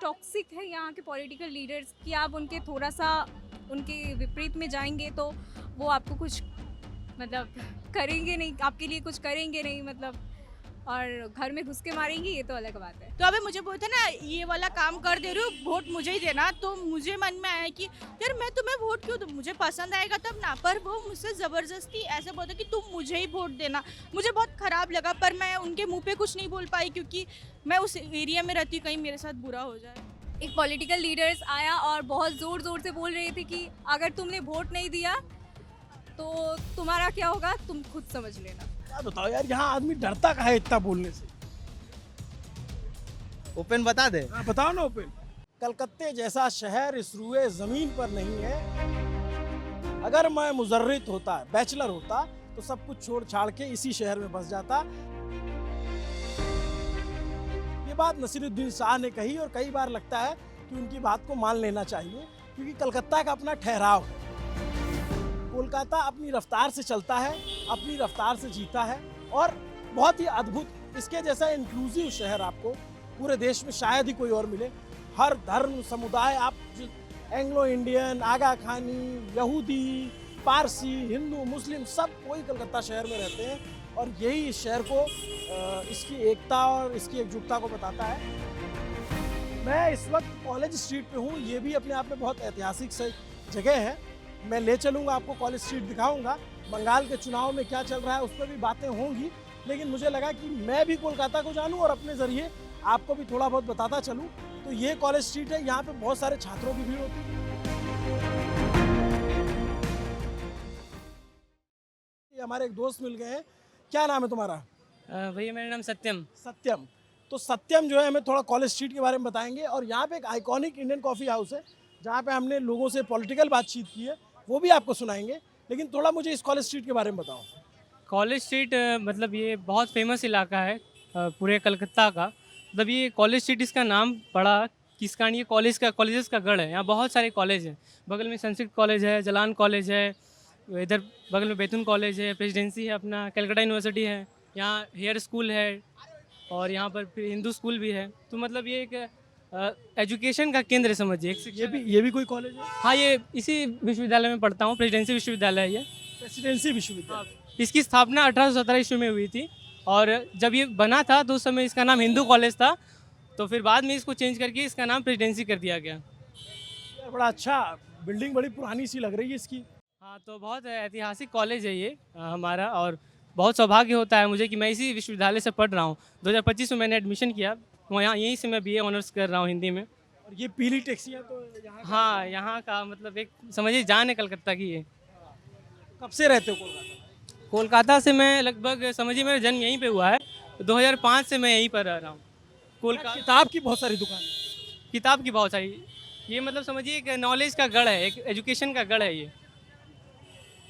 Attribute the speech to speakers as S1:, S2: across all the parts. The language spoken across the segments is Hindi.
S1: टॉक्सिक है यहाँ के पॉलिटिकल लीडर्स कि आप उनके थोड़ा सा उनके विपरीत में जाएंगे तो वो आपको कुछ मतलब करेंगे नहीं, आपके लिए कुछ करेंगे नहीं मतलब, और घर में घुस के मारेंगे, ये तो अलग बात है।
S2: तो अभी मुझे बोलते ना ये वाला काम कर दे रही हूँ, वोट मुझे ही देना, तो मुझे मन में आया कि यार मैं तुम्हें वोट क्यों दूँ, मुझे पसंद आएगा तब ना। पर वो मुझसे ज़बरदस्ती ऐसे बोलते कि तुम मुझे ही वोट देना। मुझे बहुत ख़राब लगा, पर मैं उनके मुंह पे कुछ नहीं बोल पाई क्योंकि मैं उस एरिया में रहती हूँ, कहीं मेरे साथ बुरा हो जाए।
S1: एक पॉलिटिकल लीडर्स आया और बहुत ज़ोर ज़ोर से बोल रहे थे कि अगर तुमने वोट नहीं दिया तो तुम्हारा क्या होगा, तुम खुद समझ लेना।
S3: क्या बताओ यार, यहाँ आदमी डरता कहाँ है इतना बोलने से?
S4: ओपन बता दे।
S3: हाँ बताओ ना ओपन। कलकत्ते जैसा शहर इस रुए जमीन पर नहीं है। अगर मैं मुजर्रित होता, बैचलर होता, तो सब कुछ छोड़ छाड़ के इसी शहर में बस जाता। ये बात नसीरुद्दीन शाह ने कही और कई बार लगता है कि उनकी बात को मान लेना चाहिए, क्योंकि कलकत्ता का अपना ठहराव है। कोलकाता अपनी रफ्तार से चलता है, अपनी रफ्तार से जीता है और बहुत ही अद्भुत इसके जैसा इंक्लूसिव शहर आपको पूरे देश में शायद ही कोई और मिले। हर धर्म समुदाय, आप एंग्लो इंडियन, आगा खानी, यहूदी, पारसी, हिंदू, मुस्लिम, सब कोई कलकत्ता शहर में रहते हैं और यही इस शहर को इसकी एकता और इसकी एकजुटता को बताता है। मैं इस वक्त कॉलेज स्ट्रीट पे हूँ, ये भी अपने आप में बहुत ऐतिहासिक जगह है। मैं ले चलूँगा आपको, कॉलेज स्ट्रीट दिखाऊँगा। बंगाल के चुनाव में क्या चल रहा है उस पर भी बातें होंगी, लेकिन मुझे लगा कि मैं भी कोलकाता को जानूँ और अपने ज़रिए आपको भी थोड़ा बहुत बताता चलूँ। तो ये कॉलेज स्ट्रीट है, यहाँ पे बहुत सारे छात्रों की भीड़ होती है। ये हमारे एक दोस्त मिल गए हैं। क्या नाम है तुम्हारा?
S5: भैया मेरा नाम सत्यम।
S3: सत्यम। तो सत्यम जो है हमें थोड़ा कॉलेज स्ट्रीट के बारे में बताएंगे। और यहाँ पे एक आइकॉनिक इंडियन कॉफ़ी हाउस है जहाँ पे हमने लोगों से पॉलिटिकल बातचीत की है, वो भी आपको सुनाएंगे। लेकिन थोड़ा मुझे इस कॉलेज स्ट्रीट के बारे में बताओ।
S5: कॉलेज स्ट्रीट मतलब ये बहुत फेमस इलाका है पूरे कलकत्ता का। मतलब ये कॉलेज स्ट्रीट इसका नाम पड़ा किस कारण, ये कॉलेजेस का गढ़ है। यहाँ बहुत सारे कॉलेज हैं। बगल में संस्कृत कॉलेज है, जलान कॉलेज है, इधर बगल में बैतूल कॉलेज है, प्रेसिडेंसी है, अपना कलकत्ता यूनिवर्सिटी है, यहाँ हेयर स्कूल है और यहाँ पर फिर हिंदू स्कूल भी है। तो मतलब ये एक एजुकेशन का केंद्र समझिए।
S3: ये भी कोई कॉलेज है?
S5: हाँ, ये इसी विश्वविद्यालय में पढ़ता हूँ, प्रेसिडेंसी विश्वविद्यालय है ये।
S3: प्रेसिडेंसी विश्वविद्यालय।
S5: इसकी स्थापना 1817 ईस्वी में हुई थी और जब ये बना था तो उस समय इसका नाम हिंदू कॉलेज था, तो फिर बाद में इसको चेंज करके इसका नाम प्रेसिडेंसी कर दिया गया।
S3: यार बड़ा अच्छा, बिल्डिंग बड़ी पुरानी सी लग रही है इसकी।
S5: हाँ, तो बहुत ऐतिहासिक कॉलेज है ये हमारा, और बहुत सौभाग्य होता है मुझे कि मैं इसी विश्वविद्यालय से पढ़ रहा हूँ। 2025 में मैंने एडमिशन किया, यहाँ यहीं से मैं BA ऑनर्स कर रहा हूँ हिंदी में।
S3: और ये पीली टैक्सियाँ तो यहाँ
S5: हाँ, यहाँ का मतलब एक समझिए जान है कलकत्ता की ये।
S3: कब से रहते हो कोलकाता?
S5: कोलकाता से मैं लगभग समझिए मेरा जन्म यहीं पे हुआ है, 2005 से मैं यहीं पर रह रहा हूँ। कोलकाता
S3: किताब की बहुत सारी दुकान है।
S5: किताब की बहुत सारी, ये मतलब समझिए एक नॉलेज का गढ़ है, एक एजुकेशन का गढ़ है ये।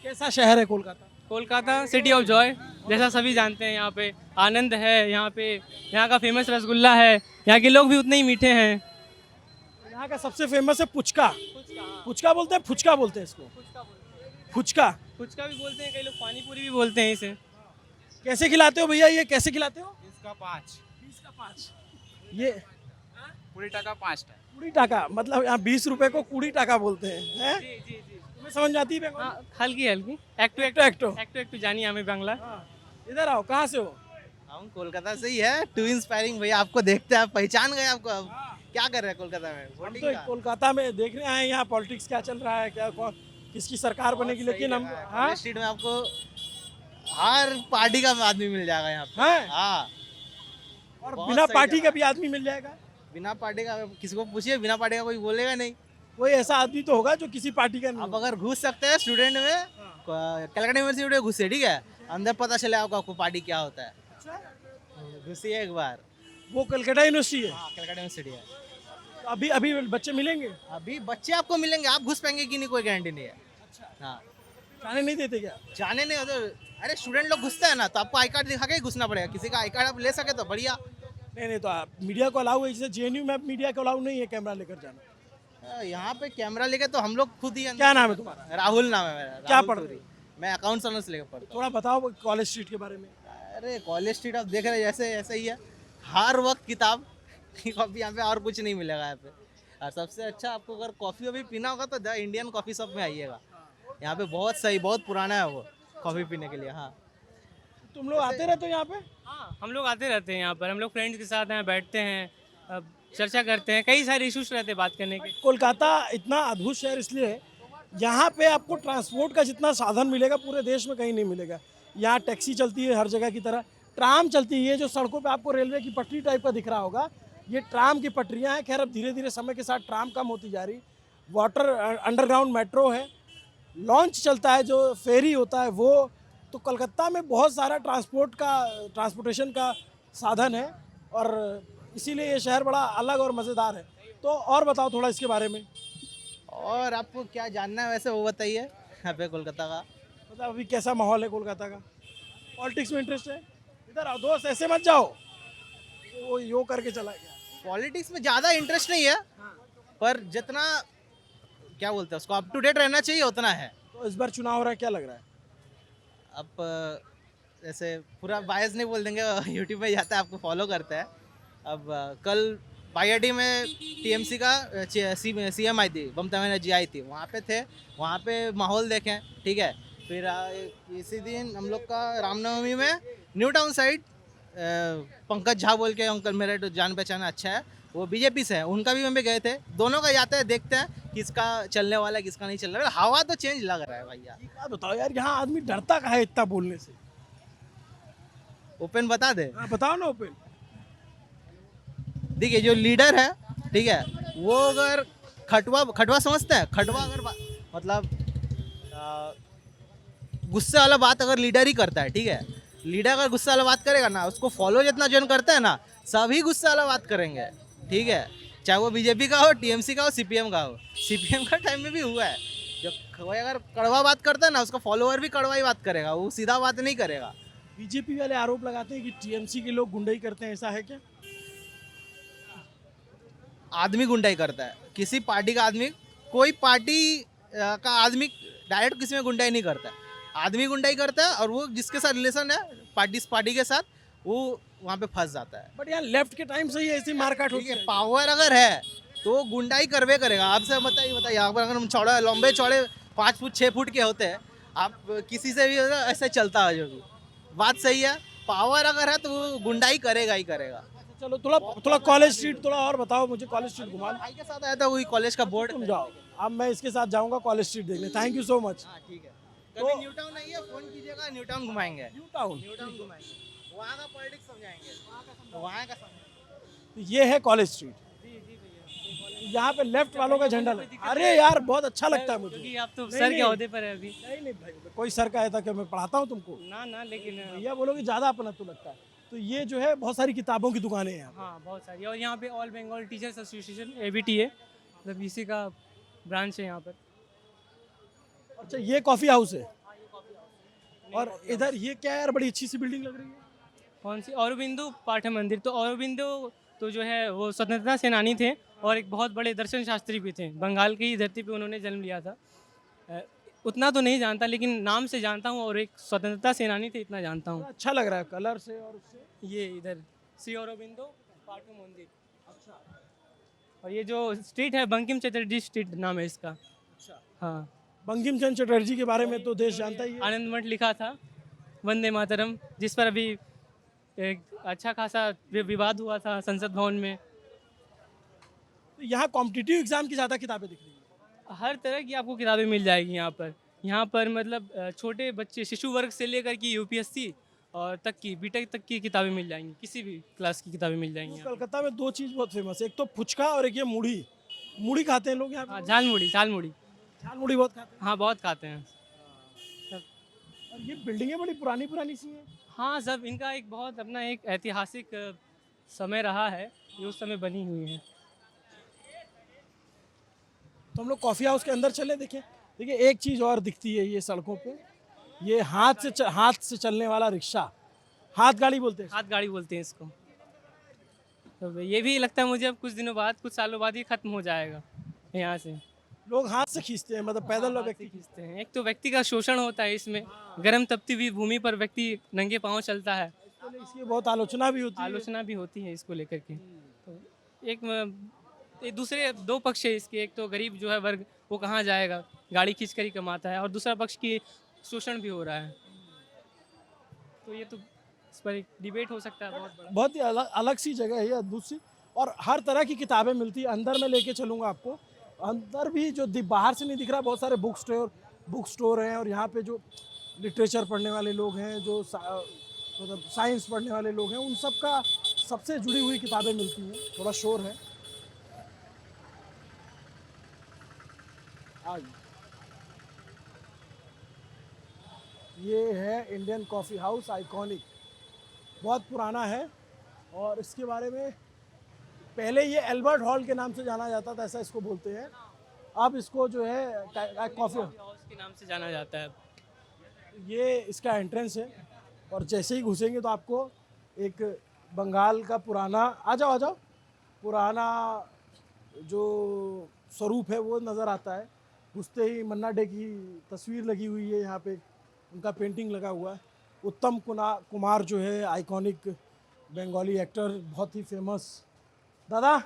S3: कैसा शहर है Kolkata?
S5: Kolkata city of Joy, जैसा सभी जानते हैं। यहाँ पे आनंद है, यहाँ का फेमस रसगुल्ला है, यहाँ के लोग भी उतने ही मीठे हैं।
S3: यहाँ का सबसे फेमस है पुचका। पुचका बोलते हैं, फुचका बोलते हैं इसको। फुचका
S5: फुचका भी बोलते हैं, कई लोग पानी पूरी भी बोलते हैं इसे।
S3: कैसे खिलाते हो भैया, ये कैसे खिलाते हो?
S4: इसका 5
S3: 20 का 5। ये
S4: 20 টাকা 5টা।
S3: कुड़ी टाका, मतलब यहाँ 20 रुपए को कुड़ी टाका बोलते हैं।
S5: जी जी जी।
S3: तुम्हें समझ जाती है?
S5: हाँ, हल्की हल्की एक्टू एक्टू जानिए हमें बांग्ला।
S3: इधर आओ, कहाँ से हो?
S4: हम कोलकाता से ही है। टू इंस्पायरिंग भैया, आपको देखते हैं पहचान गए आपको। अब क्या कर रहे हैं कोलकाता में?
S3: हम
S4: वोटिंग
S3: तो
S4: का
S3: कोलकाता में देखने आए हैं यहाँ पॉलिटिक्स क्या चल रहा है, क्या किसकी सरकार बनेगी। लेकिन हम हाँ
S4: स्ट्रीट में आपको हर पार्टी का आदमी मिल जाएगा यहाँ पे।
S3: हैं?
S4: हाँ,
S3: और
S4: बहुत
S3: बिना
S4: सही
S3: पार्टी
S4: जगह
S3: का भी आदमी मिल जाएगा।
S4: बिना पार्टी का किसी को पूछिए, बिना पार्टी का कोई बोलेगा नहीं।
S3: कोई ऐसा आदमी तो होगा जो किसी पार्टी का नहीं
S4: आप
S3: हो।
S4: अगर घुस सकते हैं स्टूडेंट में, कलकत्ता यूनिवर्सिटी में घुसे, ठीक है, अंदर पता चले आपको पार्टी क्या होता है। घुसिए एक बार।
S3: वो कलकत्ता यूनिवर्सिटी है।
S4: हाँ, कलकत्ता यूनिवर्सिटी है।
S3: तो अभी बच्चे मिलेंगे?
S4: अभी बच्चे आपको मिलेंगे, आप घुस पाएंगे कि नहीं कोई गारंटी नहीं है। हाँ,
S3: जाने नहीं देते क्या?
S4: जाने नहीं होते। अरे स्टूडेंट लोग घुसते हैं ना, तो आपको आई कार्ड दिखा के ही घुसना पड़ेगा। किसी का आई कार्ड आप ले सके तो बढ़िया।
S3: नहीं तो आप मीडिया को अलाउ है, जैसे JNU में मीडिया को अलाउ नहीं है कैमरा लेकर जाना।
S4: यहाँ पे कैमरा लेके तो हम लोग खुद ही।
S3: क्या नाम है तुम्हारा?
S4: राहुल नाम है मेरा।
S3: क्या
S4: राहुल
S3: पढ़
S4: पुरी।
S3: रहे हो?
S4: मैं अकाउंट्स ऑनर्स लेकर पढ़ता हूँ।
S3: थोड़ा बताओ कॉलेज स्ट्रीट के बारे में।
S4: अरे कॉलेज स्ट्रीट आप देख रहे हैं, जैसे ऐसे ही है। हर वक्त किताब, कॉफ़ी यहाँ पे और कुछ नहीं मिलेगा यहाँ पे। और सबसे अच्छा आपको अगर कॉफ़ी वॉफ़ी पीना होगा तो द इंडियन कॉफ़ी शॉप में आइएगा। यहाँ पे बहुत सही, बहुत पुराना है वो कॉफ़ी पीने के लिए। हाँ,
S3: तुम लोग आते रहते हो यहाँ पे?
S5: हाँ, हम लोग आते रहते हैं यहाँ पर। हम लोग फ्रेंड्स के साथ हैं, बैठते हैं, चर्चा करते हैं। कई सारे इश्यूज रहते हैं बात करने के।
S3: कोलकाता इतना अद्भुत शहर इसलिए है, यहाँ पे आपको ट्रांसपोर्ट का जितना साधन मिलेगा पूरे देश में कहीं नहीं मिलेगा। यहाँ टैक्सी चलती है हर जगह की तरह, ट्राम चलती है, जो सड़कों पे आपको रेलवे की पटरी टाइप का दिख रहा होगा, ये ट्राम की पटरियाँ हैं। खैर अब धीरे धीरे समय के साथ ट्राम कम होती जा रही। वाटर अंडरग्राउंड मेट्रो है, लॉन्च चलता है, जो फेरी होता है वो। तो कलकत्ता में बहुत सारा ट्रांसपोर्टेशन का साधन है और इसीलिए ये शहर बड़ा अलग और मज़ेदार है। तो और बताओ थोड़ा इसके बारे में।
S4: और आपको क्या जानना है वैसे वो बताइए यहाँ पे कोलकाता का।
S3: मतलब अभी कैसा माहौल है कोलकाता का? पॉलिटिक्स में इंटरेस्ट है? इधर आओ दोस्त, ऐसे मत जाओ। वो यो करके चला गया।
S4: पॉलिटिक्स में ज़्यादा इंटरेस्ट नहीं है, पर जितना क्या बोलते हैं उसको अप टू डेट रहना चाहिए उतना है।
S3: तो इस बार चुनाव हो रहा है, क्या लग रहा है?
S4: अब जैसे पूरा बायस नहीं बोल देंगे, यूट्यूब पे जाता है आपको फॉलो करता है। अब कल बाईआईटी में टीएमसी का सीएम आई थी, ममता बनर्जी आई थी, वहाँ पे थे, वहाँ पे माहौल देखें, ठीक है। फिर इसी दिन हम लोग का रामनवमी में new town side Pankaj Jha बोल के अंकल, मेरा तो जान पहचान अच्छा है, वो बीजेपी से है, उनका भी हम भी गए थे। दोनों का जाते हैं, देखते हैं किसका चलने वाला है किसका नहीं चल रहा है। हवा तो चेंज लग रहा है भैया।
S3: एक बात बताओ यार, यहाँ आदमी डरता कहाँ है इतना बोलने से?
S4: ओपन बता दे।
S3: हाँ, बताओ ना ओपन।
S4: देखिए जो लीडर है, ठीक है, वो अगर खटवा समझते हैं, खटवा अगर मतलब गुस्से वाला बात अगर लीडर ही करता है, ठीक है, लीडर अगर गुस्से वाला बात करेगा ना, उसको फॉलो जितना जन करते हैं ना, सभी गुस्से वाला बात करेंगे, ठीक है। चाहे वो बीजेपी का हो, टीएमसी का हो, सीपीएम का हो। सीपीएम का टाइम में भी हुआ है, जब कोई अगर कड़वा बात करता है ना, उसका फॉलोअर भी कड़वा ही बात करेगा, वो सीधा बात नहीं करेगा।
S3: बीजेपी वाले आरोप लगाते हैं कि टीएमसी के लोग गुंडई करते हैं, ऐसा है क्या?
S4: आदमी गुंडाई करता है, किसी पार्टी का आदमी, कोई पार्टी का आदमी डायरेक्ट किसी में गुंडाई नहीं करता है। आदमी गुंडाई करता है और वो जिसके साथ रिलेशन है पार्टी के साथ, वो वहाँ पे फंस जाता है।
S3: बट यार लेफ्ट के टाइम से ही ऐसी मारकाट होती
S4: ठीक है,
S3: है।
S4: पावर अगर है तो गुंडाई करवे करेगा। आपसे बताइए यहाँ पर अगर हम चौड़े लंबे चौड़े 5 फुट 6 फुट के होते हैं, आप किसी से भी ऐसे चलता है, जो भी बात सही है। पावर अगर है तो वो गुंडाई करेगा ही करेगा।
S3: चलो थोड़ा कॉलेज स्ट्रीट थोड़ा और बताओ मुझे, कॉलेज स्ट्रीट घुमा दो।
S4: भाई के साथ आया था, वही कॉलेज का बोर्ड।
S3: तुम जाओ, अब मैं इसके साथ जाऊंगा कॉलेज स्ट्रीट देखने। Thank you so much.
S4: हाँ ठीक है, कभी न्यू टाउन आइए, फोन कीजिएगा, न्यू टाउन घुमाएंगे।
S3: न्यू टाउन,
S4: न्यू टाउन घुमाएंगे, वहाँ का पॉलिटिक्स समझाएंगे, वहाँ का समझाएंगे।
S3: ये है कॉलेज स्ट्रीट। यहाँ पे लेफ्ट वालों का झंडा लगा। अरे यार बहुत अच्छा लगता है मुझे।
S5: क्योंकि आप तो
S3: नहीं,
S5: सर के
S3: नहीं।
S5: ओहदे पर है अभी।
S3: नहीं भाई, कोई सर का है था कि मैं पढ़ाता हूँ तुमको?
S5: ना लेकिन
S3: भैया बोलोगे ज़्यादा अपना तो लगता है। तो ये जो है बहुत सारी किताबों की दुकानें हैं यहाँ।
S5: हाँ बहुत सारी। और यहाँ पे all Bengal teachers association ABT है, मतलब इसी का ब्रांच है यहाँ पर।
S3: अच्छा ये कॉफ़ी हाउस है। और इधर ये क्या है यार, बड़ी अच्छी सी बिल्डिंग लग रही है।
S5: कौन सी? औरबिंदो पाठ मंदिर। तो औरबिंदो तो जो है वो स्वतंत्रता सेनानी थे और एक बहुत बड़े दर्शन शास्त्री भी थे। बंगाल की धरती पे उन्होंने जन्म लिया था। उतना तो नहीं जानता, लेकिन नाम से जानता हूँ, और एक स्वतंत्रता सेनानी थे, इतना जानता हूँ।
S3: अच्छा लग रहा है कलर से और उससे।
S5: ये इधर श्री औरबिंदो पाठ मंदिर। अच्छा। और ये जो स्ट्रीट है बंकिम चटर्जी स्ट्रीट नाम है इसका।
S3: अच्छा,
S5: हाँ,
S3: बंकिम चंद्र चटर्जी के बारे में तो देश जानता ही है।
S5: आनंद मठ लिखा था, वंदे मातरम, जिस पर अभी एक अच्छा खासा विवाद हुआ था संसद भवन में।
S3: तो यहाँ कॉम्पिटिटिव एग्जाम की ज़्यादा किताबें दिख रही हैं।
S5: हर तरह की आपको किताबें मिल जाएगी यहाँ पर। यहाँ पर मतलब छोटे बच्चे, शिशु वर्ग से लेकर की UPSC और तक की बीटेक तक की किताबें मिल जाएंगी, किसी भी क्लास की किताबें मिल जाएंगी यहाँ पर।
S3: कलकत्ता में दो चीज़ बहुत फेमस है, एक तो फुचका और एक ये मुड़ी। मुड़ी खाते हैं लोग यहाँ
S5: हाँ,
S3: पे।
S5: झाल मुड़ी, झाल मुड़ी।
S3: झाल मुड़ी बहुत खाते
S5: हाँ बहुत खाते हैं।
S3: हैं। और ये बिल्डिंगें बड़ी पुरानी पुरानी सी हैं।
S5: हाँ, सब इनका एक बहुत अपना एक ऐतिहासिक समय रहा है, ये उस समय बनी हुई है।
S3: तो हम लोग कॉफ़ी हाउस के अंदर चले। देखिए एक चीज़ और दिखती है ये सड़कों पे, ये हाथ से चलने वाला रिक्शा, हाथ गाड़ी बोलते हैं।
S5: हाथ गाड़ी बोलते हैं इसको। तो ये भी लगता है मुझे अब कुछ दिनों बाद, कुछ सालों बाद ये खत्म हो जाएगा यहाँ से।
S3: लोग हाथ से खींचते हैं, मतलब पैदल लोग
S5: हाथ से
S3: व्यक्ति।
S5: खींचते हैं। एक तो व्यक्ति का शोषण होता है इसमें, गर्म तपती हुई भूमि पर व्यक्ति नंगे पाँव चलता है।
S3: इसकी बहुत आलोचना भी होती है।
S5: आलोचना भी होती है इसको लेकर के। तो एक दूसरे दो पक्ष है इसके। एक तो गरीब जो है वर्ग वो कहाँ जाएगा, गाड़ी खींच कर ही कमाता है, और दूसरा पक्ष की शोषण भी हो रहा है। तो ये तो इस पर एक डिबेट हो सकता है बहुत बड़ा।
S3: बहुत ही अलग अलग सी जगह है ये, अद्भुत सी, और हर तरह की किताबें मिलती है। अंदर मैं लेके चलूँगा आपको। अंदर भी जो बाहर से नहीं दिख रहा, बहुत सारे बुक स्टोर हैं, और यहाँ पे जो लिटरेचर पढ़ने वाले लोग हैं, जो मतलब साइंस पढ़ने वाले लोग हैं, उन सब का सबसे जुड़ी हुई किताबें मिलती हैं। थोड़ा शोर है। आज ये है इंडियन कॉफ़ी हाउस आइकॉनिक, बहुत पुराना है, और इसके बारे में पहले ये एल्बर्ट हॉल के नाम से जाना जाता था, ऐसा इसको बोलते हैं। अब इसको जो है कॉफ़ी
S5: हाउस के नाम से जाना जाता है।
S3: ये इसका एंट्रेंस है, और जैसे ही घुसेंगे तो आपको एक बंगाल का पुराना आ जाओ पुराना जो स्वरूप है वो नज़र आता है। घुसते ही मन्ना डे की तस्वीर लगी हुई है यहाँ पे, उनका पेंटिंग लगा हुआ है। उत्तम कुमार जो है आइकॉनिक बंगाली एक्टर, बहुत ही फेमस। दादा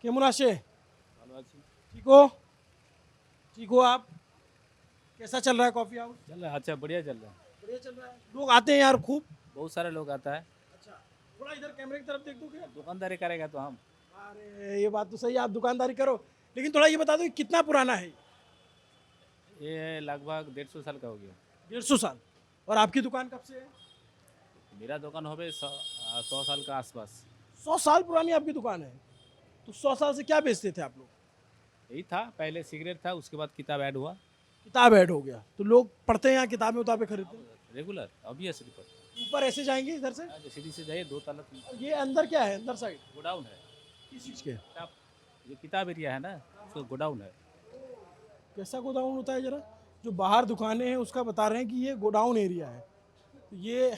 S3: केमन आछे? ठीक हो आप? कैसा चल रहा है कॉफ़ी हाउस?
S6: चल रहा है, अच्छा बढ़िया चल रहा है।
S3: बढ़िया चल रहा है। लोग आते हैं यार खूब?
S6: बहुत सारे लोग आता है।
S3: अच्छा, थोड़ा इधर कैमरे की तरफ देख दो क्या?
S6: दुकानदारी करेगा तो हम।
S3: अरे ये बात तो सही है, आप दुकानदारी करो, लेकिन थोड़ा ये बता दो कि कितना पुराना है?
S6: ये लगभग 150 साल का हो गया।
S3: 150 साल। और आपकी दुकान कब से है?
S6: मेरा दुकान हो गए 100 साल का आसपास।
S3: 100 साल पुरानी आपकी दुकान है? तो 100 साल से क्या बेचते थे आप लोग?
S6: यही था, पहले सिगरेट था, उसके बाद किताब ऐड हुआ।
S3: किताब ऐड हो गया, तो लोग पढ़ते हैं यहाँ, किताबें उताबें खरीदते हैं?
S6: रेगुलर ऑब्वियसली पर।
S3: ऊपर ऐसे जाएंगे इधर से?
S6: सीधी से जाइए 2 ताला
S3: और ये अंदर क्या है, अंदर साइड
S6: गोडाउन है।
S3: किस चीज़ के?
S6: किताब, ये किताब एरिया है ना, उसको गोडाउन है।
S3: कैसा गोडाउन होता है जरा? जो बाहर दुकानें हैं उसका बता रहे हैं कि ये गोडाउन एरिया है। तो ये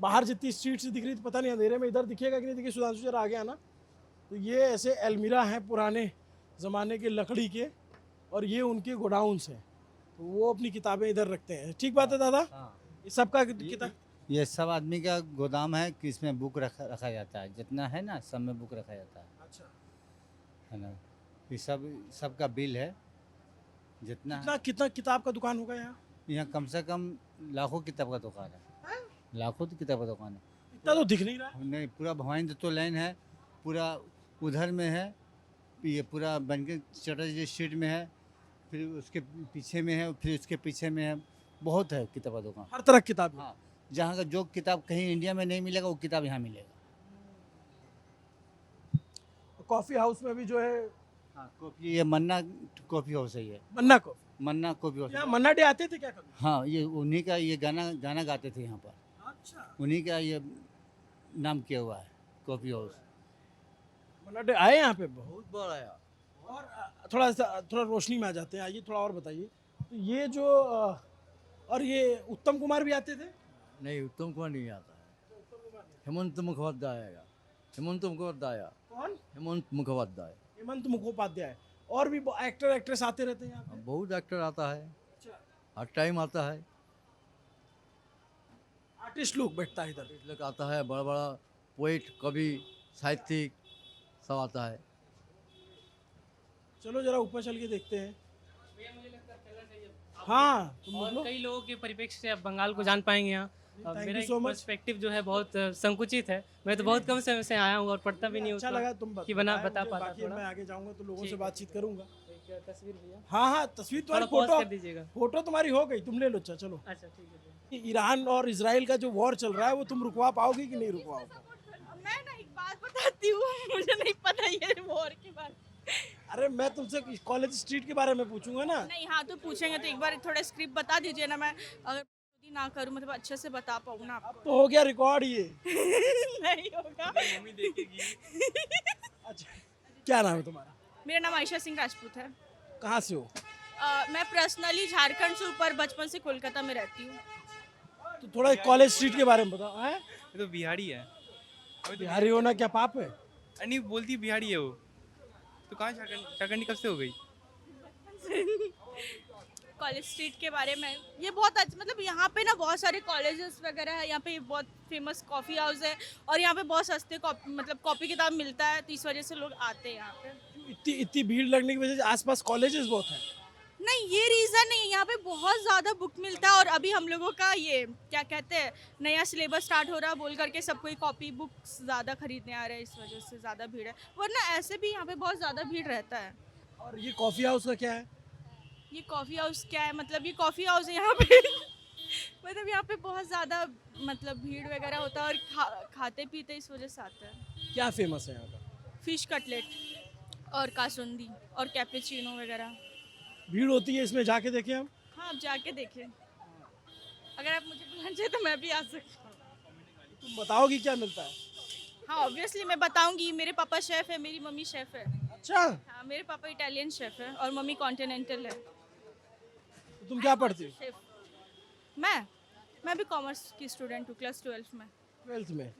S3: बाहर जितनी स्ट्रीट से दिख रही थी, पता नहीं अंधेरे में इधर दिखेगा कि नहीं दिखे, सुधांशु जरा आगे आना। तो ये ऐसे अलमीरा हैं पुराने ज़माने के लकड़ी के, और ये उनके गोडाउन्स हैं, तो वो अपनी किताबें इधर रखते हैं। ठीक बात है दादा? ये सबका किताब?
S7: ये सब आदमी का गोदाम है कि इसमें बुक रखा जाता है, जितना है ना सब में बुक रखा जाता है
S3: अच्छा,
S7: है ना। ये सबका बिल है जितना
S3: कितना किताब का दुकान होगा यहाँ?
S7: यहाँ कम से कम लाखों किताब का दुकान है, लाखों की किताब का दुकान है।
S3: इतना तो दिख नहीं रहा है।
S7: नहीं, पूरा भवानी दत्तो लाइन है, पूरा उधर में है, ये पूरा बनके चटर्जी स्ट्रीट में है, फिर उसके पीछे में है, फिर उसके पीछे में है, बहुत है किताब का दुकान।
S3: हर तरह की किताब है।
S7: हाँ, जहाँ का जो किताब कहीं इंडिया में नहीं मिलेगा वो किताब यहाँ मिलेगा।
S3: कॉफ़ी हाउस में भी जो है
S7: हाँ, कॉफी, ये मन्ना कॉफी हाउस है, ये
S3: मन्ना कॉफ़ी।
S7: मन्ना कॉफी हाउस।
S3: यहाँ मन्ना डे आते थे क्या कभी?
S7: हाँ, ये उन्हीं का, ये गाना गाते थे यहाँ पर,
S3: अच्छा,
S7: उन्हीं का ये नाम किया हुआ है कॉफी हाउस।
S3: मन्ना डे आए यहाँ पे? बहुत।
S7: बड़ा है।
S3: और थोड़ा रोशनी में आ जाते हैं, आइए थोड़ा और बताइए। तो ये जो और ये उत्तम कुमार भी आते थे?
S8: नहीं, उत्तम कुमार नहीं आता है। हेमंत मुखोपाध्याय आएगा। हेमंत मुखोपाध्याय।
S3: कौन?
S8: हेमंत मुखोपाध्याय।
S3: हेमंत मुखोपाध्याय। और भी एक्टर एक्ट्रेस आते रहते हैं यहाँ पे?
S8: बहुत एक्टर आता है,
S3: अच्छा,
S8: हर टाइम आता है।
S3: आर्टिस्ट लोग बैठता है इधर?
S8: लोग आता है, बड़ा बड़ा पोइट, कवि, साहित्यिक सब आता है।
S3: चलो जरा ऊपर चल के देखते हैं। हाँ, तुम
S5: और
S3: लोग
S5: कई लोगों के परिप्रेक्ष्य से आप बंगाल को जान पाएंगे यहाँ।
S3: Thank
S5: मेरा
S3: you so much.
S5: पर्सपेक्टिव जो है बहुत संकुचित है। मैं तो बहुत कम समय से आया हूँ और पढ़ता भी नहीं
S3: अच्छा
S5: उतना
S3: लगा तुम
S5: कि बता
S3: बताया मुझे,
S5: पाता
S3: बाकी
S5: थोड़ा।
S3: मैं आगे जाऊंगा तो लोगों से
S5: ठीक है।
S3: बातचीत करूंगा।
S5: एक तस्वीर भैया,
S3: हाँ हाँ, तस्वीर तुम्हारी,
S5: थोड़ा पॉज
S3: फोटो
S5: कर दीजिएगा।
S3: फोटो तुम्हारी हो गई, तुम ले लो। चलो,
S5: अच्छा ठीक है भैया।
S3: ईरान और इजराइल का जो वॉर चल रहा है वो तुम रुकवा पाओगे कि नहीं रुकवाओगे?
S2: मैं ना एक बात बताती हूँ, मुझे नहीं पता ये वॉर के बारे।
S3: अरे मैं तुमसे कॉलेज स्ट्रीट के बारे में पूछूंगा ना।
S2: नहीं, हाँ तो पूछेंगे तो एक बार थोड़ा स्क्रिप्ट बता दीजिए ना, मैं अगर खुद ही ना करूँ मतलब अच्छे से बता पाऊँ ना
S3: अब
S2: आपको।
S3: तो हो गया रिकॉर्ड ये।
S2: नहीं होगा।
S5: मम्मी देखेगी।
S3: अच्छा, क्या नाम है तुम्हारा?
S2: मेरा नाम आयशा सिंह राजपूत है।
S3: कहाँ से हो?
S2: मैं पर्सनली झारखंड से, ऊपर बचपन से कोलकाता में रहती हूँ।
S3: तो थोड़ा कॉलेज स्ट्रीट के बारे में बताओ। हैं?
S9: ये तो बिहारी है।
S3: बिहारी होना क्या पाप है?
S9: नहीं, बोलती बिहारी है वो। तो कहाँ झारखंडी कब से हो गई?
S2: कॉलेज स्ट्रीट के बारे में, ये बहुत अच्छा, मतलब यहाँ पे ना बहुत सारे कॉलेजेस वगैरह है, यहाँ पे बहुत फेमस कॉफ़ी हाउस है और यहाँ पे बहुत सस्ते मतलब कॉपी किताब मिलता है, तो इस वजह से लोग आते हैं यहाँ पे।
S3: इतनी इतनी भीड़ लगने की वजह से आसपास कॉलेजेस बहुत हैं।
S2: नहीं, ये रीज़न नहीं है, यहाँ पे बहुत ज़्यादा बुक मिलता है और अभी हम लोगों का ये क्या कहते हैं नया सिलेबस स्टार्ट हो रहा है बोल करके सब कोई कॉपी बुक्स ज़्यादा खरीदने आ रहे हैं, इस वजह से ज़्यादा भीड़ है, वरना ऐसे भी यहाँ पे बहुत ज़्यादा भीड़ रहता है।
S3: और ये कॉफ़ी हाउस का क्या है?
S2: ये कॉफ़ी हाउस क्या है, मतलब ये कॉफ़ी हाउस है यहाँ पे मतलब यहाँ पे बहुत ज़्यादा मतलब भीड़ वगैरह होता है और खाते पीते इस वजह से आते हैं।
S3: क्या फेमस है यहाँ का?
S2: फिश कटलेट और कासुंदी और कैपेचिनो वगैरह।
S3: भीड़ होती है इसमें, जाके देखें हम।
S2: हाँ, आप जाके देखें, अगर आप मुझे बुलाना चाहे तो मैं भी आ सकती हूँ।
S3: तुम बताओगी क्या मिलता है?
S2: हाँ, ऑब्वियसली मैं बताऊंगी, मेरे पापा शेफ़ है, मेरी मम्मी शेफ़ है।
S3: अच्छा,
S2: हाँ, मेरे पापा इटालियन शेफ़ है और मम्मी कॉन्टिनेंटल है।
S3: तो तुम क्या पढ़ती हो?
S2: शेफ़ मैं भी कॉमर्स की स्टूडेंट हूँ, क्लास 12 में।
S3: 12th में।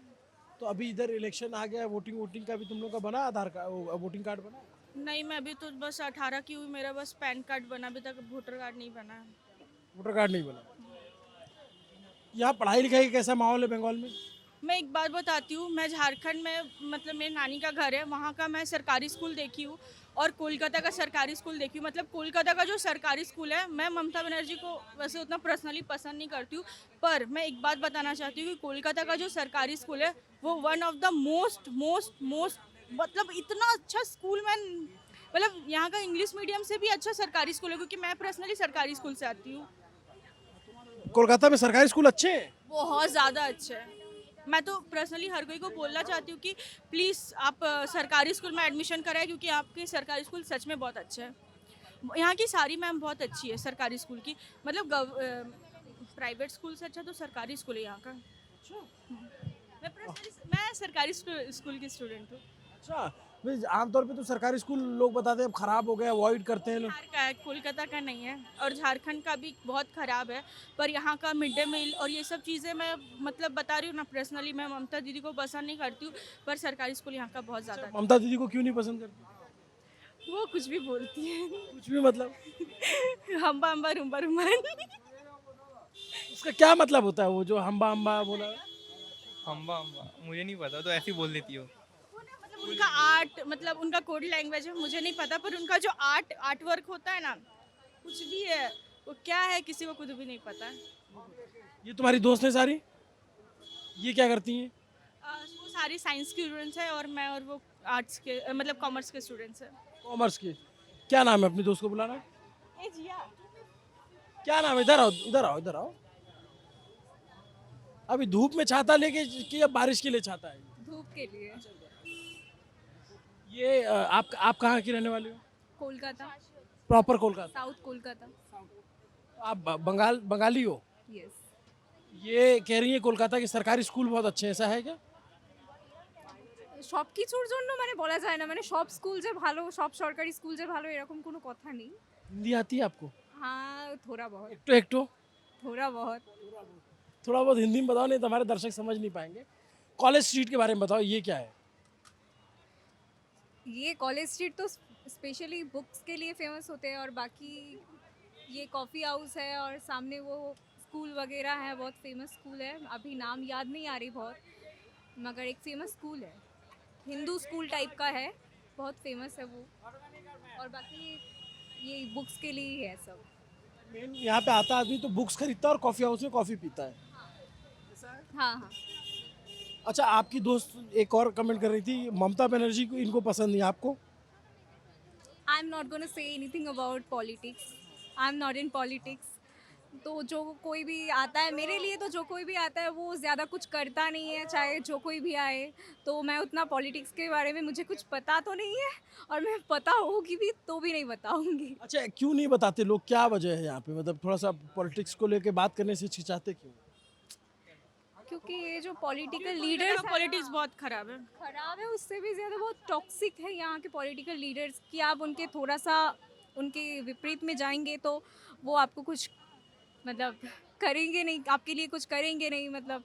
S3: तो अभी इधर इलेक्शन आ गया, वोटिंग वोटिंग का भी तुम लोग का बना आधार कार्ड, वोटिंग कार्ड बना?
S2: नहीं, मैं अभी तो बस 18 की हुई, मेरा बस पैन कार्ड बना, अभी तक वोटर कार्ड नहीं बना है।
S3: वोटर कार्ड नहीं बना। यहाँ पढ़ाई लिखाई का कैसा माहौल है बंगाल में?
S2: मैं एक बात बताती हूँ, मैं झारखंड में, मतलब मेरी नानी का घर है, वहाँ का मैं सरकारी स्कूल देखी हूँ और कोलकाता का सरकारी स्कूल देखी हूँ। मतलब कोलकाता का जो सरकारी स्कूल है, मैं ममता बनर्जी को वैसे उतना पर्सनली पसंद नहीं करती हूँ, पर मैं एक बात बताना चाहती हूँ कि कोलकाता का जो सरकारी स्कूल है वो वन ऑफ द मोस्ट मतलब इतना अच्छा स्कूल, मैं मतलब यहाँ का इंग्लिश मीडियम से भी अच्छा सरकारी स्कूल है, क्योंकि मैं पर्सनली सरकारी स्कूल से आती हूँ।
S3: कोलकाता में सरकारी स्कूल अच्छे हैं?
S2: बहुत ज़्यादा अच्छा है। मैं तो पर्सनली हर कोई को बोलना चाहती हूँ कि प्लीज़ आप सरकारी स्कूल में एडमिशन कराएं, क्योंकि आपके सरकारी स्कूल सच में बहुत अच्छा है। यहाँ की सारी मैम बहुत अच्छी है सरकारी स्कूल की, मतलब प्राइवेट स्कूल से अच्छा तो सरकारी स्कूल है यहाँ का। मैं सरकारी स्कूल की स्टूडेंट हूँ।
S3: अच्छा, भाई आमतौर पे तो सरकारी स्कूल लोग बताते हैं अब खराब हो गया, अवॉइड करते हैं लोग।
S2: बिहार का है, कोलकाता का नहीं है, और झारखंड का भी बहुत ख़राब है, पर यहाँ का मिड डे मील और ये सब चीज़ें मैं मतलब बता रही हूँ ना, पर्सनली मैं ममता दीदी को पसंद नहीं करती हूँ, पर सरकारी स्कूल यहाँ का बहुत ज़्यादा अच्छा
S3: ममता दीदी को क्यों नहीं पसंद करती?
S2: है। वो कुछ भी बोलती है
S3: कुछ भी मतलब?
S2: हम्बा हम्बा रुम्बा रुम्बान।
S3: उसका क्या मतलब होता है वो जो हम्बा हम्बा बोला?
S9: हम्बा हम्बा मुझे नहीं पता, तो ऐसे ही बोल देती हो।
S2: मतलब उनका आर्ट, मतलब उनका कोड लैंग्वेज है, मुझे नहीं पता, पर उनका जो आर्ट वर्क होता है ना, कुछ भी है, वो क्या है किसी को खुद भी नहीं पता है।
S3: ये तुम्हारी दोस्त है सारी? ये क्या करती हैं?
S2: वो सारी साइंस की स्टूडेंट्स है और मैं और वो आर्ट्स के मतलब कॉमर्स के स्टूडेंट्स हैं।
S3: कॉमर्स के। क्या नाम है अपनी दोस्त को बुलाना?
S2: ए जिया,
S3: क्या नाम है? इधर आओ, इधर आओ, इधर आओ। अभी धूप में छाता लेके कि अब बारिश के लिए छाता है?
S1: धूप के लिए।
S3: ये आप कहाँ की रहने वाले हो?
S1: कोलकाता,
S3: प्रॉपर कोलकाता।
S1: साउथ कोलकाता।
S3: आप बंगाली हो?
S1: यस।
S3: ये कह रही है कोलकाता के सरकारी स्कूल बहुत अच्छे हैं, ऐसा है क्या?
S1: সব কিছুর জন্য মানে বলা যায় না, মানে সব স্কুল যে ভালো, সব সরকারি স্কুল যে ভালো এরকম কোনো কথা নেই।
S3: हिंदी आती है आपको?
S1: हाँ, थोड़ा बहुत।
S3: एक तो
S1: थोड़ा बहुत।
S3: थोड़ा बहुत हिंदी में बताओ, नहीं तो हमारे दर्शक समझ नहीं पाएंगे। कॉलेज स्ट्रीट के बारे में बताओ, ये क्या है?
S1: ये कॉलेज स्ट्रीट तो स्पेशली बुक्स के लिए फेमस होते हैं, और बाकी ये कॉफ़ी हाउस है और सामने वो स्कूल वगैरह है, बहुत फेमस स्कूल है, अभी नाम याद नहीं आ रही बहुत, मगर एक फेमस स्कूल है, हिंदू स्कूल टाइप का है, बहुत फेमस है वो, और बाकी ये बुक्स के लिए ही है सब।
S3: मेन यहाँ पे आता आदमी तो बुक्स खरीदता है और कॉफ़ी हाउस में कॉफ़ी पीता है।
S1: हाँ हाँ।
S3: अच्छा, आपकी दोस्त एक और कमेंट कर रही थी, ममता बनर्जी को इनको पसंद नहीं, आपको?
S1: I am not gonna say anything about politics, I am not in politics. तो जो कोई भी आता है, मेरे लिए तो जो कोई भी आता है वो ज़्यादा कुछ करता नहीं है, चाहे जो कोई भी आए, तो मैं उतना पॉलिटिक्स के बारे में मुझे कुछ पता तो नहीं है, और मैं पता होगी भी तो भी नहीं बताऊंगी।
S3: अच्छा, क्यों नहीं बताते लोग, क्या वजह है यहाँ पे? मतलब थोड़ा सा पॉलिटिक्स को लेके बात करने से हिचकिचाते क्यों?
S1: क्योंकि ये जो पॉलिटिकल लीडर्स
S2: पॉलिटिक्स बहुत खराब है।
S1: खराब है, उससे भी ज़्यादा बहुत टॉक्सिक है यहाँ के पॉलिटिकल लीडर्स, कि आप उनके थोड़ा सा उनके विपरीत में जाएंगे तो वो आपको कुछ मतलब करेंगे नहीं, आपके लिए कुछ करेंगे नहीं, मतलब,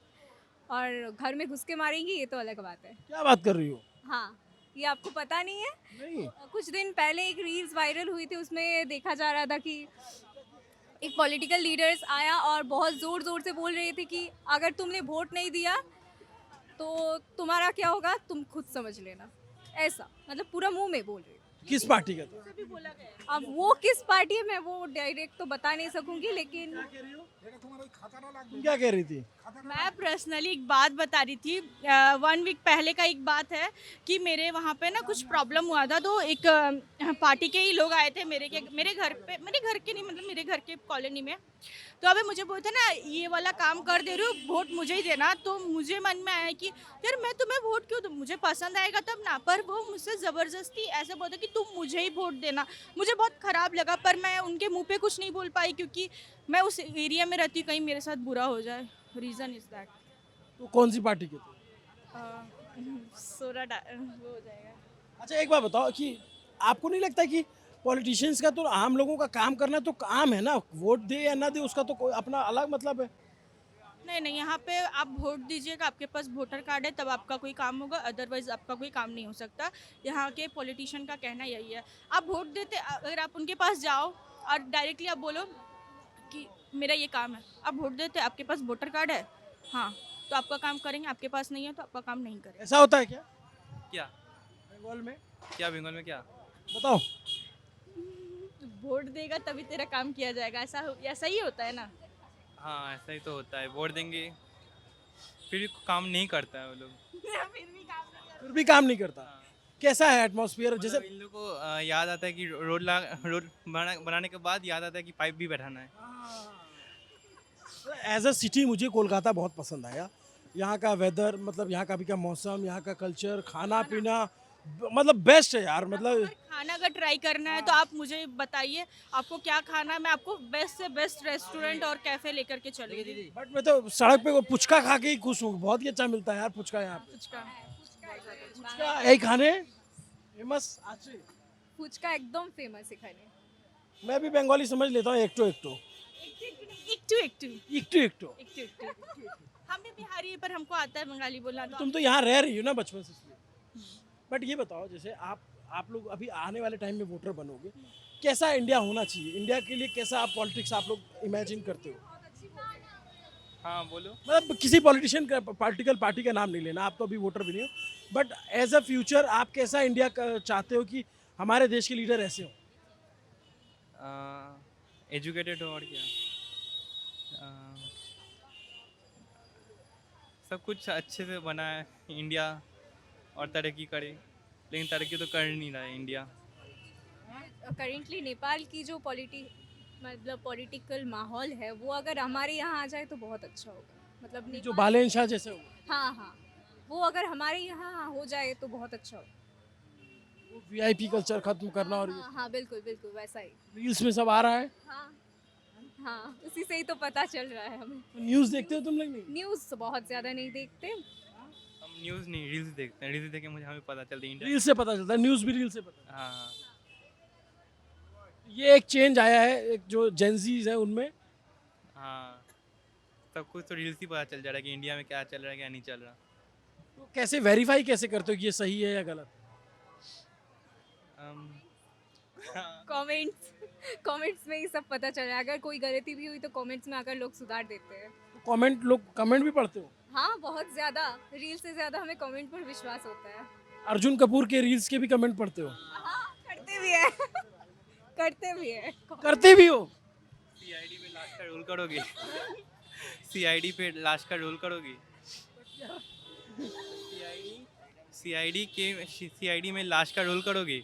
S1: और घर में घुस के मारेंगे, ये तो अलग बात है।
S3: क्या बात कर रही हो?
S1: हाँ, ये आपको पता नहीं है?
S3: नहीं।
S1: कुछ दिन पहले एक रील्स वायरल हुई थी, उसमें देखा जा रहा था कि एक पॉलिटिकल लीडर्स आया और बहुत ज़ोर ज़ोर से बोल रहे थे कि अगर तुमने वोट नहीं दिया तो तुम्हारा क्या होगा तुम खुद समझ लेना, ऐसा मतलब पूरा मुंह में बोल रहे थे।
S3: किस पार्टी का था?
S1: अब वो किस पार्टी है मैं वो डायरेक्ट तो बता नहीं सकूंगी, लेकिन
S3: तुम क्या कह रही थी?
S2: मैं पर्सनली एक बात बता रही थी। 1 वीक पहले का एक बात है कि मेरे वहाँ पे ना कुछ प्रॉब्लम हुआ था, तो एक पार्टी के ही लोग आए थे मेरे घर पे, मेरे घर के नहीं मतलब मेरे घर के कॉलोनी में। तो अभी मुझे बोलते ना ये वाला काम कर दे रही हूँ, वोट मुझे ही देना। तो मुझे मन में आया कि यार मैं तुम्हें वोट क्यों दूँ, मुझे पसंद आएगा तब ना। पर वो मुझसे ज़बरदस्ती ऐसे बोलते कि तुम मुझे ही वोट देना। मुझे बहुत ख़राब लगा, पर मैं उनके मुंह पे कुछ नहीं बोल पाई क्योंकि मैं उस एरिया में रहती, कहीं मेरे साथ बुरा हो जाए। Reason is that.
S3: तो कौन सी पार्टी के थे?
S2: वो हो जाएगा।
S3: अच्छा एक बात बताओ कि आपको नहीं लगता कि पॉलिटिशियंस का तो आम लोगों का काम करना तो काम है ना, वोट दे या ना दे उसका तो कोई अपना अलग मतलब है।
S2: नहीं, यहाँ पे आप वोट दीजिएगा, आपके पास वोटर कार्ड है तब आपका कोई काम होगा, अदरवाइज़ आपका कोई काम नहीं हो सकता। यहाँ के पॉलिटिशियन का कहना यही है। आप वोट देते, अगर आप उनके पास जाओ और डायरेक्टली आप बोलो कि मेरा ये काम है, आप वोट देते, आपके पास वोटर कार्ड है, हाँ, तो आपका काम करेंगे, आपके पास नहीं है तो आपका काम नहीं करेंगे।
S3: ऐसा होता है क्या
S9: क्या
S3: बंगाल में?
S9: क्या बंगाल में क्या?
S3: बताओ।
S2: वोट देगा तभी तेरा काम किया जाएगा, ऐसा ही होता है ना।
S9: हाँ ऐसा ही तो होता है, वोट देंगे फिर भी काम नहीं करता है वो लोग।
S3: फिर भी काम नहीं करता।
S9: हाँ।
S3: कैसा है एटमॉस्फेयर? जैसे
S9: मतलब इन लोग को याद आता है कि रोड बनाने के बाद याद आता है कि पाइप भी बैठाना है।
S3: एज अ सिटी मुझे कोलकाता बहुत पसंद आया। यहाँ का वेदर, मतलब यहाँ का भी का मौसम, यहाँ का कल्चर, खाना पीना मतलब बेस्ट है यार। मतलब
S2: अगर खाना अगर ट्राई करना है तो आप मुझे बताइए आपको क्या खाना है, मैं आपको बेस्ट से बेस्ट रेस्टोरेंट और कैफे लेकर के चलूंगी।
S3: बट मैं तो सड़क पे वो पुचका खा के ही खुश हूँ, बहुत ही अच्छा मिलता है यार पुचका यहाँ पे। पुचका यही खाने फेमस।
S1: फुचका एकदम फेमस है खाने।
S3: मैं भी बंगाली समझ लेता हूँ, एकटो एकटो
S2: एक टू
S3: एकटो।
S2: हम भी बिहारी हैं, पर हमको आता है बंगाली बोलना। तो
S3: तुम तो यहाँ रह रही हो ना बचपन से, इसलिए। बट ये बताओ, जैसे आप लोग अभी आने वाले टाइम में वोटर बनोगे, कैसा इंडिया होना चाहिए? इंडिया के लिए कैसा आप पॉलिटिक्स आप लोग इमेजिन करते हो?
S9: हाँ बोलो।
S3: मतलब किसी पॉलिटिशियन का पॉलिटिकल पार्टी का नाम नहीं लेना, आप तो अभी वोटर भी नहीं हो, बट एज अ फ्यूचर आप कैसा इंडिया चाहते हो कि हमारे देश के लीडर ऐसे हो?
S9: एजुकेटेड हो और क्या, सब कुछ अच्छे से बना है इंडिया और तरक्की करे, लेकिन तरक्की तो कर नहीं रहा है इंडिया।
S1: करेंटली नेपाल की जो पॉलिटिकल माहौल है वो अगर हमारे यहाँ आ जाए तो बहुत अच्छा होगा। मतलब
S3: जो
S1: नेपाल,
S3: बालेन शाह जैसे हो,
S1: हाँ वो अगर हमारे यहाँ हो जाए तो बहुत अच्छा होगा।
S3: वीआईपी कल्चर खत्म करना, और
S1: हाँ बिल्कुल बिल्कुल वैसा ही।
S3: रील्स में सब आ रहा है।
S1: हाँ उसी से ही तो पता चल रहा है हमें।
S3: न्यूज़ देखते हो तुम लोग? नहीं।
S1: न्यूज़ तो बहुत ज़्यादा नहीं देखते।
S9: हम न्यूज़ नहीं रील्स देखते हैं, रील्स देख के हमें पता चलता है इंडिया।
S3: रील से पता चलता है, न्यूज़ भी रील से पता।
S9: हाँ हाँ
S3: ये एक चेंज आया है, एक जो जेंजीज है उनमें।
S9: हाँ, सब कुछ तो रील्स ही पता चल जा रहा है कि इंडिया में क्या चल रहा है क्या नहीं चल रहा।
S3: तो कैसे वेरीफाई कैसे करते हो कि ये सही है या गलत?
S1: कमेंट्स में ही सब पता चल रहा है। अगर कोई गलती भी हुई तो कमेंट्स में आकर लोग सुधार देते हैं।
S3: लोग कमेंट भी पढ़ते हो?
S1: हाँ बहुत ज़्यादा, रील से ज़्यादा हमें कमेंट पर विश्वास होता है।
S3: अर्जुन कपूर के रील्स के भी कमेंट पढ़ते हो?
S1: हाँ करते भी है करते भी है।
S3: करते भी हो?
S9: सीआईडी पे लास्ट का रोल करोगे? सीआईडी पे लास्ट का रोल करोगे? सीआईडी में लास्ट का रोल करोगे?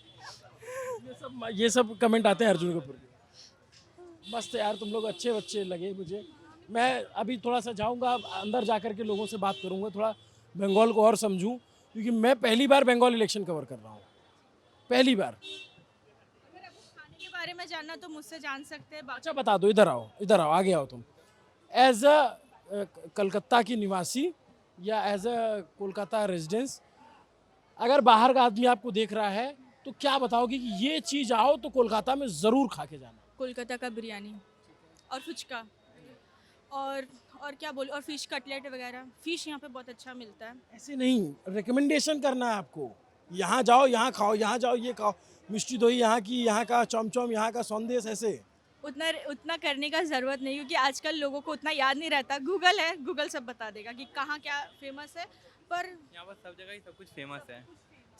S3: ये सब कमेंट आते हैं अर्जुन कपूर के। मस्त यार, तुम लोग अच्छे बच्चे लगे मुझे। मैं अभी थोड़ा सा जाऊंगा, अंदर जाकर के लोगों से बात करूंगा, थोड़ा बंगाल को और समझूं, क्योंकि मैं पहली बार बंगाल इलेक्शन कवर कर रहा हूँ, पहली बार।
S2: अगर आपको खाने के बारे में जानना तो मुझसे जान सकते हैं।
S3: अच्छा बता दो, इधर आओ, आगे आओ तुम। एज अ कलकत्ता की निवासी या एज अ कोलकाता रेजिडेंस, अगर बाहर का आदमी आपको देख रहा है तो क्या बताओगे कि ये चीज़ आओ तो कोलकाता में ज़रूर खा के जाना?
S2: कोलकाता का बिरयानी और फुचका और क्या बोलूं, और फिश कटलेट वगैरह। फिश यहाँ पे बहुत अच्छा मिलता है।
S3: ऐसे नहीं, रिकमेंडेशन करना है आपको। यहाँ जाओ यहाँ खाओ, यहाँ जाओ ये खाओ, मिष्टी दोही यहाँ की, यहाँ का चमचम, यहाँ का संदेश, ऐसे।
S2: उतना उतना करने का ज़रूरत नहीं, क्योंकि आजकल लोगों को उतना याद नहीं रहता। गूगल है, गूगल सब बता देगा कि कहाँ क्या फेमस है। पर
S9: यहाँ पर सब जगह ही सब कुछ फेमस है,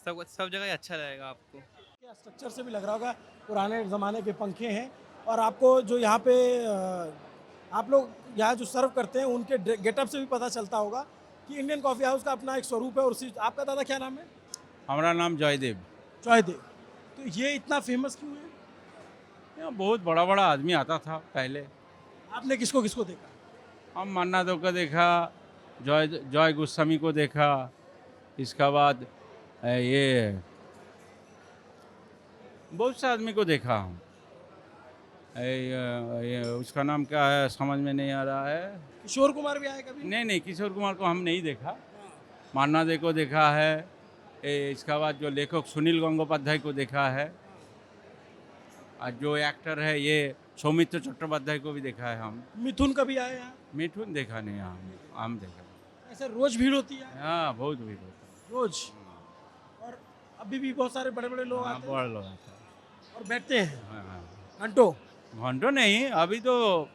S9: सब जगह ही अच्छा रहेगा आपको।
S3: क्या स्ट्रक्चर से भी लग रहा होगा पुराने ज़माने के पंखे हैं। और आपको जो यहाँ पे आप लोग यहाँ जो सर्व करते हैं उनके गेटअप से भी पता चलता होगा कि इंडियन कॉफ़ी हाउस का अपना एक स्वरूप है। और उसी आपका दादा क्या नाम है?
S10: हमारा नाम जयदेव।
S3: जयदेव। तो ये इतना फेमस क्यों है?
S10: यहाँ बहुत बड़ा बड़ा आदमी आता था पहले।
S3: आपने किसको किसको देखा?
S10: हम मन्ना दो को देखा, जॉय गोस्वामी को देखा, इसके बाद ये बहुत से आदमी को देखा हम। ये उसका नाम क्या है समझ में नहीं आ रहा है।
S3: किशोर कुमार भी आए कभी?
S10: नहीं, किशोर कुमार को हम नहीं देखा। मन्ना दे को देखा है। इसके बाद जो लेखक सुनील गंगोपाध्याय को देखा है, और जो एक्टर है ये सौमित्र चट्टोपाध्याय को भी देखा है हम।
S3: मिथुन कभी आए यहाँ?
S10: मिठुन देखा नहीं हम देखा।
S3: ऐसे रोज भीड़ होती है?
S10: हाँ बहुत भीड़ होता है।
S3: रोज। और अभी भी बहुत सारे बड़े बड़े लोग
S10: हाँ,
S3: आते हैं
S10: बड़े लोग आते हैं।
S3: और बैठते हैं
S10: हाँ,
S3: घंटों।
S10: घंटों नहीं, अभी तो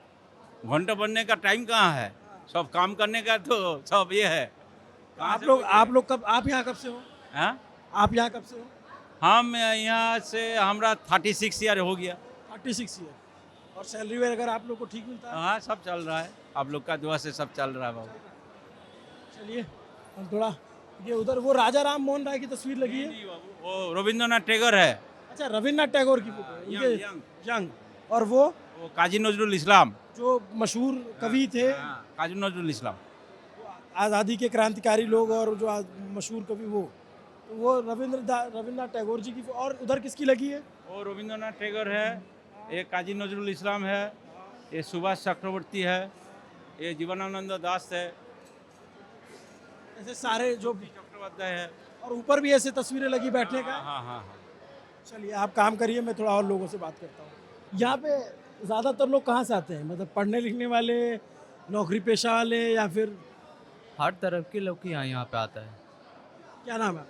S10: घंटों बनने का टाइम कहाँ है, सब काम करने का तो सब ये है।
S3: आप लोग कब, आप यहाँ कब से हो?
S10: हाँ?
S3: आप यहाँ कब से हो?
S10: हम यहाँ से हमारा 36 ईयर हो गया।
S3: 36 ईयर। और सैलरी वगैरह आप लोग को ठीक मिलता है?
S10: हाँ सब चल रहा है, आप लोग का दुआ से सब चल रहा है बाबू।
S3: चलिए हम थोड़ा ये उधर वो राजा राम मोहन राय की तस्वीर लगी है।
S10: वो रविंद्रनाथ टैगोर है।
S3: अच्छा, रविन्द्रनाथ टैगोर की फोटो है
S10: यंग,
S3: उनके।
S10: यंग।
S3: यंग। और वो
S10: काजी नजरुल इस्लाम
S3: जो मशहूर कवि थे,
S10: हाँ, काजी नजरुल इस्लाम।
S3: आज़ादी के क्रांतिकारी लोग, और जो मशहूर कवि वो रविन्द्रनाथ टैगोर जी की। और उधर किसकी लगी है?
S10: वो रविंद्रनाथ टैगोर है, ये काजी नजरुल इस्लाम है, ये सुभाष चक्रवर्ती है, ये जीवनानंद दास है,
S3: ऐसे सारे जो
S10: चट्टोपाध्याय है।
S3: और ऊपर भी ऐसे तस्वीरें लगी बैठने का।
S10: हाँ।
S3: चलिए आप काम करिए, मैं थोड़ा और लोगों से बात करता हूँ। यहाँ पे ज़्यादातर लोग कहाँ से आते हैं? मतलब पढ़ने लिखने वाले, नौकरी पेशा वाले, या फिर
S11: हर तरफ के लोग यहाँ पे आता है।
S3: क्या नाम है?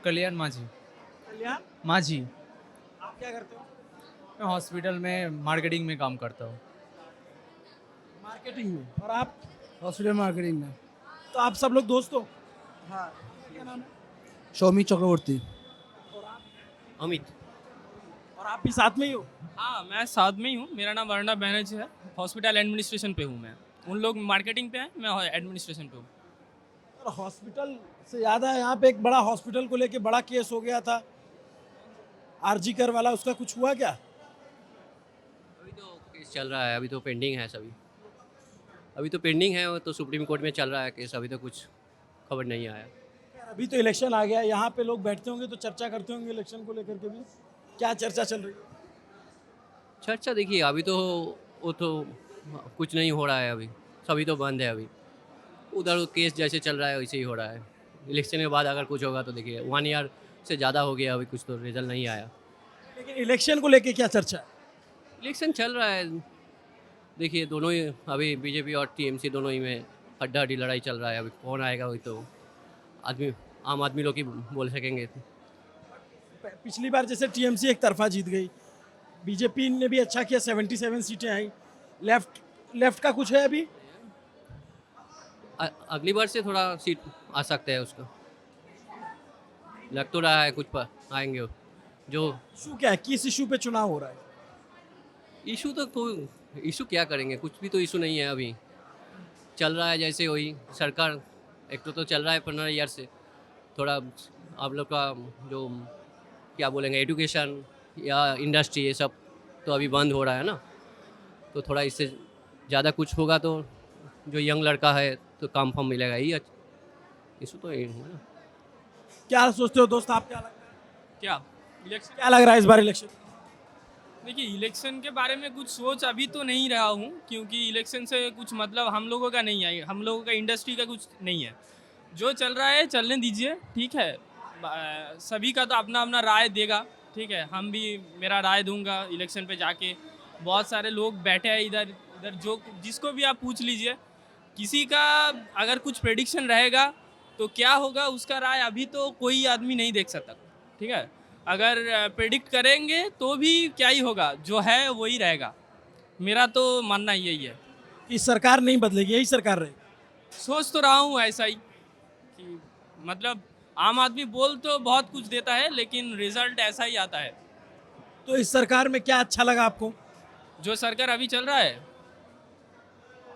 S11: कल्याण माझी।
S3: कल्याण
S11: माझी।
S3: आप क्या करते हो?
S11: मैं हॉस्पिटल में मार्केटिंग में काम करता हूँ।
S3: मार्केटिंग में। और आप?
S8: हॉस्पिटल मार्केटिंग में।
S3: तो आप सब लोग दोस्त हो? हाँ। क्या नाम है?
S8: सौमित चक्रवर्ती।
S3: और आप?
S12: अमित।
S3: और आप भी साथ में ही हो?
S5: हाँ मैं साथ में ही हूँ, मेरा नाम वर्णा बैनर्जी है, हॉस्पिटल एडमिनिस्ट्रेशन पे हूँ मैं। उन लोग मार्केटिंग पे हैं, मैं एडमिनिस्ट्रेशन पे हूँ।
S3: और हॉस्पिटल से याद है, यहाँ पे एक बड़ा हॉस्पिटल को लेके बड़ा केस हो गया था, आरजी कर वाला, उसका कुछ हुआ क्या?
S12: अभी तो केस चल रहा है, अभी तो पेंडिंग है सभी, अभी तो पेंडिंग है, वो तो सुप्रीम कोर्ट में चल रहा है केस, अभी तो कुछ खबर नहीं आया।
S3: अभी तो इलेक्शन आ गया, यहाँ पे लोग बैठते होंगे तो चर्चा करते होंगे इलेक्शन को लेकर के भी। क्या चर्चा चल रही है?
S12: चर्चा देखिए अभी तो वो तो कुछ नहीं हो रहा है, अभी सभी तो बंद है, अभी उधर केस जैसे चल रहा है वैसे ही हो रहा है। इलेक्शन के बाद अगर कुछ होगा तो देखिए 1 ईयर से ज़्यादा हो गया, अभी कुछ तो रिजल्ट नहीं आया।
S3: लेकिन इलेक्शन को लेके क्या चर्चा है?
S12: इलेक्शन चल रहा है, देखिए दोनों ही अभी बीजेपी और टीएमसी दोनों ही में हड्डाहड्डी लड़ाई चल रहा है, अभी कौन आएगा वही तो आम आदमी लोग ही बोल सकेंगे।
S3: पिछली बार जैसे टीएमसी एक तरफा जीत गई, बीजेपी ने भी अच्छा किया, 77 सीटें आई। लेफ्ट का कुछ है अभी?
S12: अगली बार से थोड़ा सीट आ सकता है उसका, लग तो रहा है कुछ पर आएंगे। जो
S3: इशू क्या है, किस इशू पे चुनाव हो रहा है?
S12: इशू तो कोई इशू क्या करेंगे, कुछ भी तो इशू नहीं है, अभी चल रहा है जैसे वही सरकार एक तो चल रहा है 15 ईयर से। थोड़ा आप लोग का जो क्या बोलेंगे एजुकेशन या इंडस्ट्री ये सब तो अभी बंद हो रहा है ना, तो थोड़ा इससे ज़्यादा कुछ होगा तो जो यंग लड़का है तो काम फाम मिलेगा ही, इशू तो यही है ना।
S3: क्या सोचते हो दोस्त, आप क्या लगता है?
S5: क्या इलेक्शन,
S3: क्या लग रहा है इस बार इलेक्शन?
S5: देखिए इलेक्शन के बारे में कुछ सोच अभी तो नहीं रहा हूँ, क्योंकि इलेक्शन से कुछ मतलब हम लोगों का नहीं है, हम लोगों का इंडस्ट्री का कुछ नहीं है। जो चल रहा है चलने दीजिए, ठीक है, सभी का तो अपना अपना राय देगा, ठीक है, हम भी मेरा राय दूंगा इलेक्शन पे जाके। बहुत सारे लोग बैठे हैं इधर इधर, जो जिसको भी आप पूछ लीजिए, किसी का अगर कुछ प्रेडिक्शन रहेगा तो क्या होगा उसका राय अभी तो कोई आदमी नहीं देख सकता, ठीक है। अगर प्रेडिक्ट करेंगे तो भी क्या ही होगा, जो है वही रहेगा,
S9: मेरा तो मानना यही है।
S3: कि सरकार नहीं बदलेगी, यही सरकार रहेगी।
S9: सोच तो रहा हूँ ऐसा ही कि मतलब आम आदमी बोल तो बहुत कुछ देता है लेकिन रिजल्ट ऐसा ही आता है।
S3: तो इस सरकार में क्या अच्छा लगा आपको?
S9: जो सरकार अभी चल रहा है,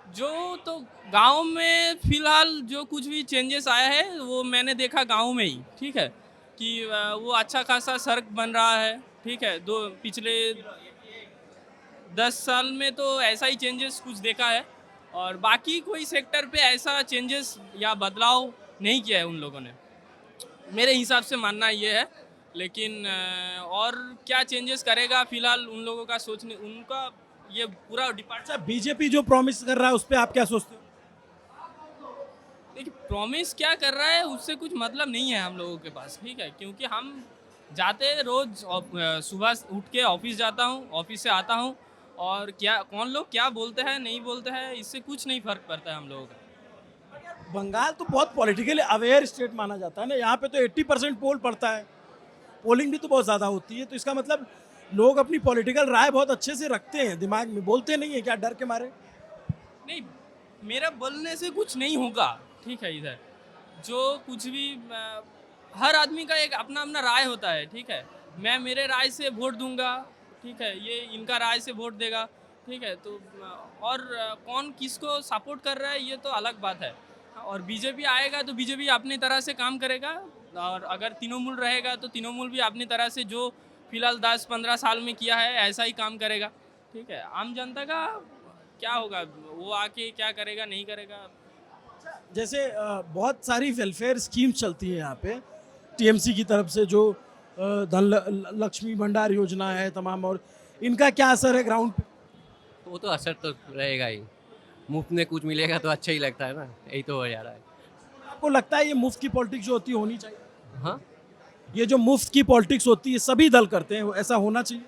S9: जो तो गांव में फिलहाल जो कुछ भी चेंजेस आया है वो मैंने देखा गांव में ही, ठीक है, कि वो अच्छा खासा सड़क बन रहा है, ठीक है। पिछले 10 साल में तो ऐसा ही चेंजेस कुछ देखा है और बाकी कोई सेक्टर पे ऐसा चेंजेस या बदलाव नहीं किया है उन लोगों ने, मेरे हिसाब से मानना ये है। लेकिन और क्या चेंजेस करेगा फिलहाल उन लोगों का सोचने, उनका ये पूरा डिपार्टमेंट।
S3: अच्छा, बीजेपी जो प्रॉमिस कर रहा है उस पर आप क्या सोचते हो?
S9: देखिए, प्रॉमिस क्या कर रहा है उससे कुछ मतलब नहीं है हम लोगों के पास, ठीक है, क्योंकि हम जाते रोज सुबह उठ के ऑफिस जाता हूँ, ऑफिस से आता हूँ और क्या कौन लोग क्या बोलते हैं नहीं बोलते हैं इससे कुछ नहीं फर्क पड़ता है हम लोगों का।
S3: बंगाल तो बहुत पॉलिटिकली अवेयर स्टेट माना जाता है ना, यहाँ पे तो 80% पोल पड़ता है, पोलिंग भी तो बहुत ज़्यादा होती है, तो इसका मतलब लोग अपनी पॉलिटिकल राय बहुत अच्छे से रखते हैं दिमाग में, बोलते नहीं है क्या डर के मारे?
S9: नहीं, मेरा बोलने से कुछ नहीं होगा, ठीक है। इधर जो कुछ भी हर आदमी का एक अपना अपना राय होता है, ठीक है। मैं मेरे राय से वोट दूंगा, ठीक है, ये इनका राय से वोट देगा, ठीक है। तो और कौन किसको सपोर्ट कर रहा है ये तो अलग बात है। और बीजेपी आएगा तो बीजेपी अपनी तरह से काम करेगा और अगर तृणमूल रहेगा तो तृणमूल भी अपनी तरह से जो फिलहाल 10-15 साल में किया है ऐसा ही काम करेगा, ठीक है। आम जनता का क्या होगा, वो आके क्या करेगा नहीं करेगा।
S3: जैसे बहुत सारी वेलफेयर स्कीम्स चलती है यहाँ पे टीएमसी की तरफ से, जो लक्ष्मी भंडार योजना है तमाम, और इनका क्या असर है ग्राउंड पे?
S12: वो तो असर तो रहेगा ही, मुफ्त में कुछ मिलेगा तो अच्छा ही लगता है ना, यही तो हो जा रहा है।
S3: आपको लगता है ये मुफ्त की पॉलिटिक्स जो होती है होनी चाहिए?
S12: हाँ,
S3: ये जो मुफ्त की पॉलिटिक्स होती है सभी दल करते हैं, ऐसा होना चाहिए?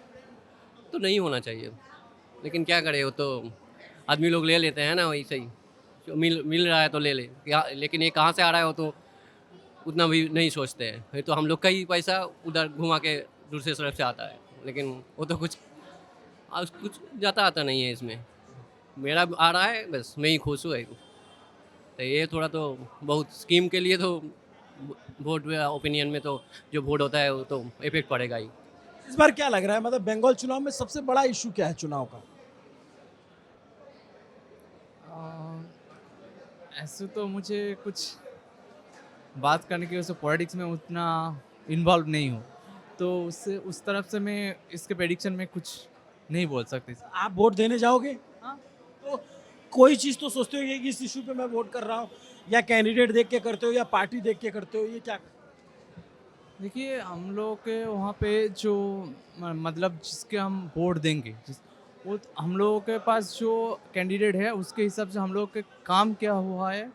S12: तो नहीं होना चाहिए, लेकिन क्या करे, वो तो आदमी लोग ले लेते हैं ना, वही सही जो मिल रहा है तो ले ले, लेकिन ये कहाँ से आ रहा है वो तो उतना भी नहीं सोचते हैं। ये तो हम लोग का ही पैसा उधर घुमा के दूसरे तरफ से आता है, लेकिन वो तो कुछ जाता आता नहीं है इसमें। मेरा आ रहा है बस, मैं ही खुश हूँ। तो ये थोड़ा तो बहुत स्कीम के लिए तो वोट ओपिनियन में तो जो वोट होता है वो तो इफेक्ट पड़ेगा ही।
S3: इस बार क्या लग रहा है, मतलब बंगाल चुनाव में सबसे बड़ा इशू क्या है चुनाव का?
S11: ऐसे तो मुझे कुछ बात करने की वजह से पॉलिटिक्स में उतना इन्वॉल्व नहीं हूँ, तो उससे उस तरफ से मैं इसके प्रेडिक्शन में कुछ नहीं बोल सकते।
S3: आप वोट देने जाओगे?
S11: हाँ।
S3: तो कोई चीज़ तो सोचते हो कि इस इशू पे मैं वोट कर रहा हूँ, या कैंडिडेट देख के करते हो या पार्टी देख के करते हो, ये क्या?
S11: देखिए, हम लोग के वहाँ पे जो मतलब जिसके हम वोट देंगे, वो हम लोगों के पास जो कैंडिडेट है उसके हिसाब से हम लोग के काम क्या हुआ है,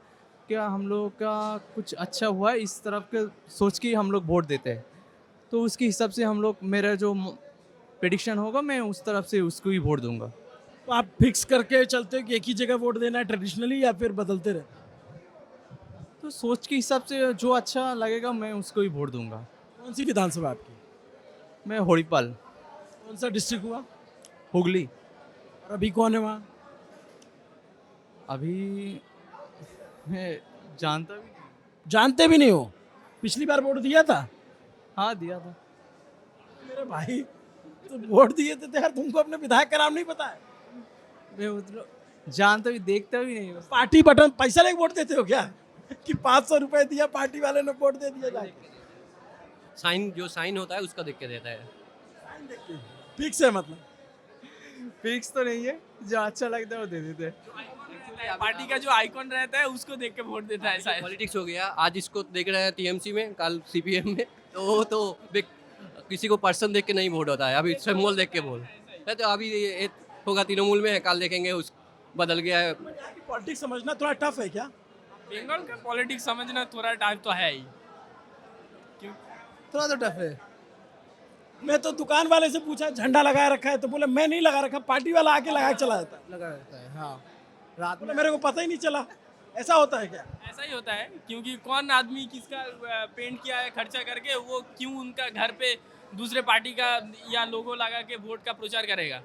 S11: क्या हम लोग का कुछ अच्छा हुआ है, इस तरफ के सोच के हम लोग वोट देते हैं। तो उसके हिसाब से हम लोग, मेरा जो प्रेडिक्शन होगा मैं उस तरफ से उसको ही वोट दूंगा।
S3: तो आप फिक्स करके चलते हो कि एक ही जगह वोट देना है ट्रेडिशनली, या फिर बदलते रहते?
S11: तो सोच के हिसाब से जो अच्छा लगेगा मैं उसको ही वोट दूंगा।
S3: कौन सी विधानसभा आपकी?
S11: मैं होड़ीपाल।
S3: कौन सा डिस्ट्रिक्ट हुआ?
S11: हुगली।
S3: और अभी कौन है वहाँ?
S11: अभी मैं
S3: जानते भी नहीं हो? पिछली बार वोट दिया था?
S11: हाँ, दिया था।
S3: मेरे भाई तो वोट दिए थे तो यार, तुमको अपने विधायक का नाम नहीं पता है?
S11: मैं उतना जानता भी देखता भी नहीं बस।
S3: पार्टी बटन पैसा लेके वोट देते हो क्या? कि 500 रुपए दिया, पार्टी वाले ने वोट दे दिया जाके?
S12: जो साइन होता है उसका देख के देता है।
S3: फिक्स है मतलब?
S11: फिक्स तो नहीं है, जो अच्छा लगता है वो दे देते हैं।
S9: पार्टी का जो आइकॉन रहता है उसको देख के वोट देता है, ऐसा है।
S12: पॉलिटिक्स हो गया, आज इसको देख रहे हैं टीएमसी में, कल सीपीएम में, तो किसी को पर्सन देख के नहीं वोट होता है, अभी सिंबल देख के वोट है। तो अभी ये होगा तृणमूल में, कल देखेंगे उस बदल गया है।
S3: पॉलिटिक्स समझना थोड़ा टफ है क्या?
S9: बंगाल का पॉलिटिक्स समझना थोड़ा टाइम तो है ही।
S3: थोड़ा तो टफ है। मैं तो दुकान वाले से पूछा झंडा लगाए रखा है, तो बोले मैं नहीं लगा रखा, पार्टी वाला आके लगा के चला जाता है।
S11: लगा रहता है, हाँ। रात
S3: में मेरे को पता ही नहीं चला। ऐसा होता है क्या?
S9: ऐसा ही होता है, क्योंकि कौन आदमी किसका पेंट किया है खर्चा करके, वो क्यों उनका घर पे दूसरे पार्टी का या लोगो लगा के वोट का प्रचार करेगा?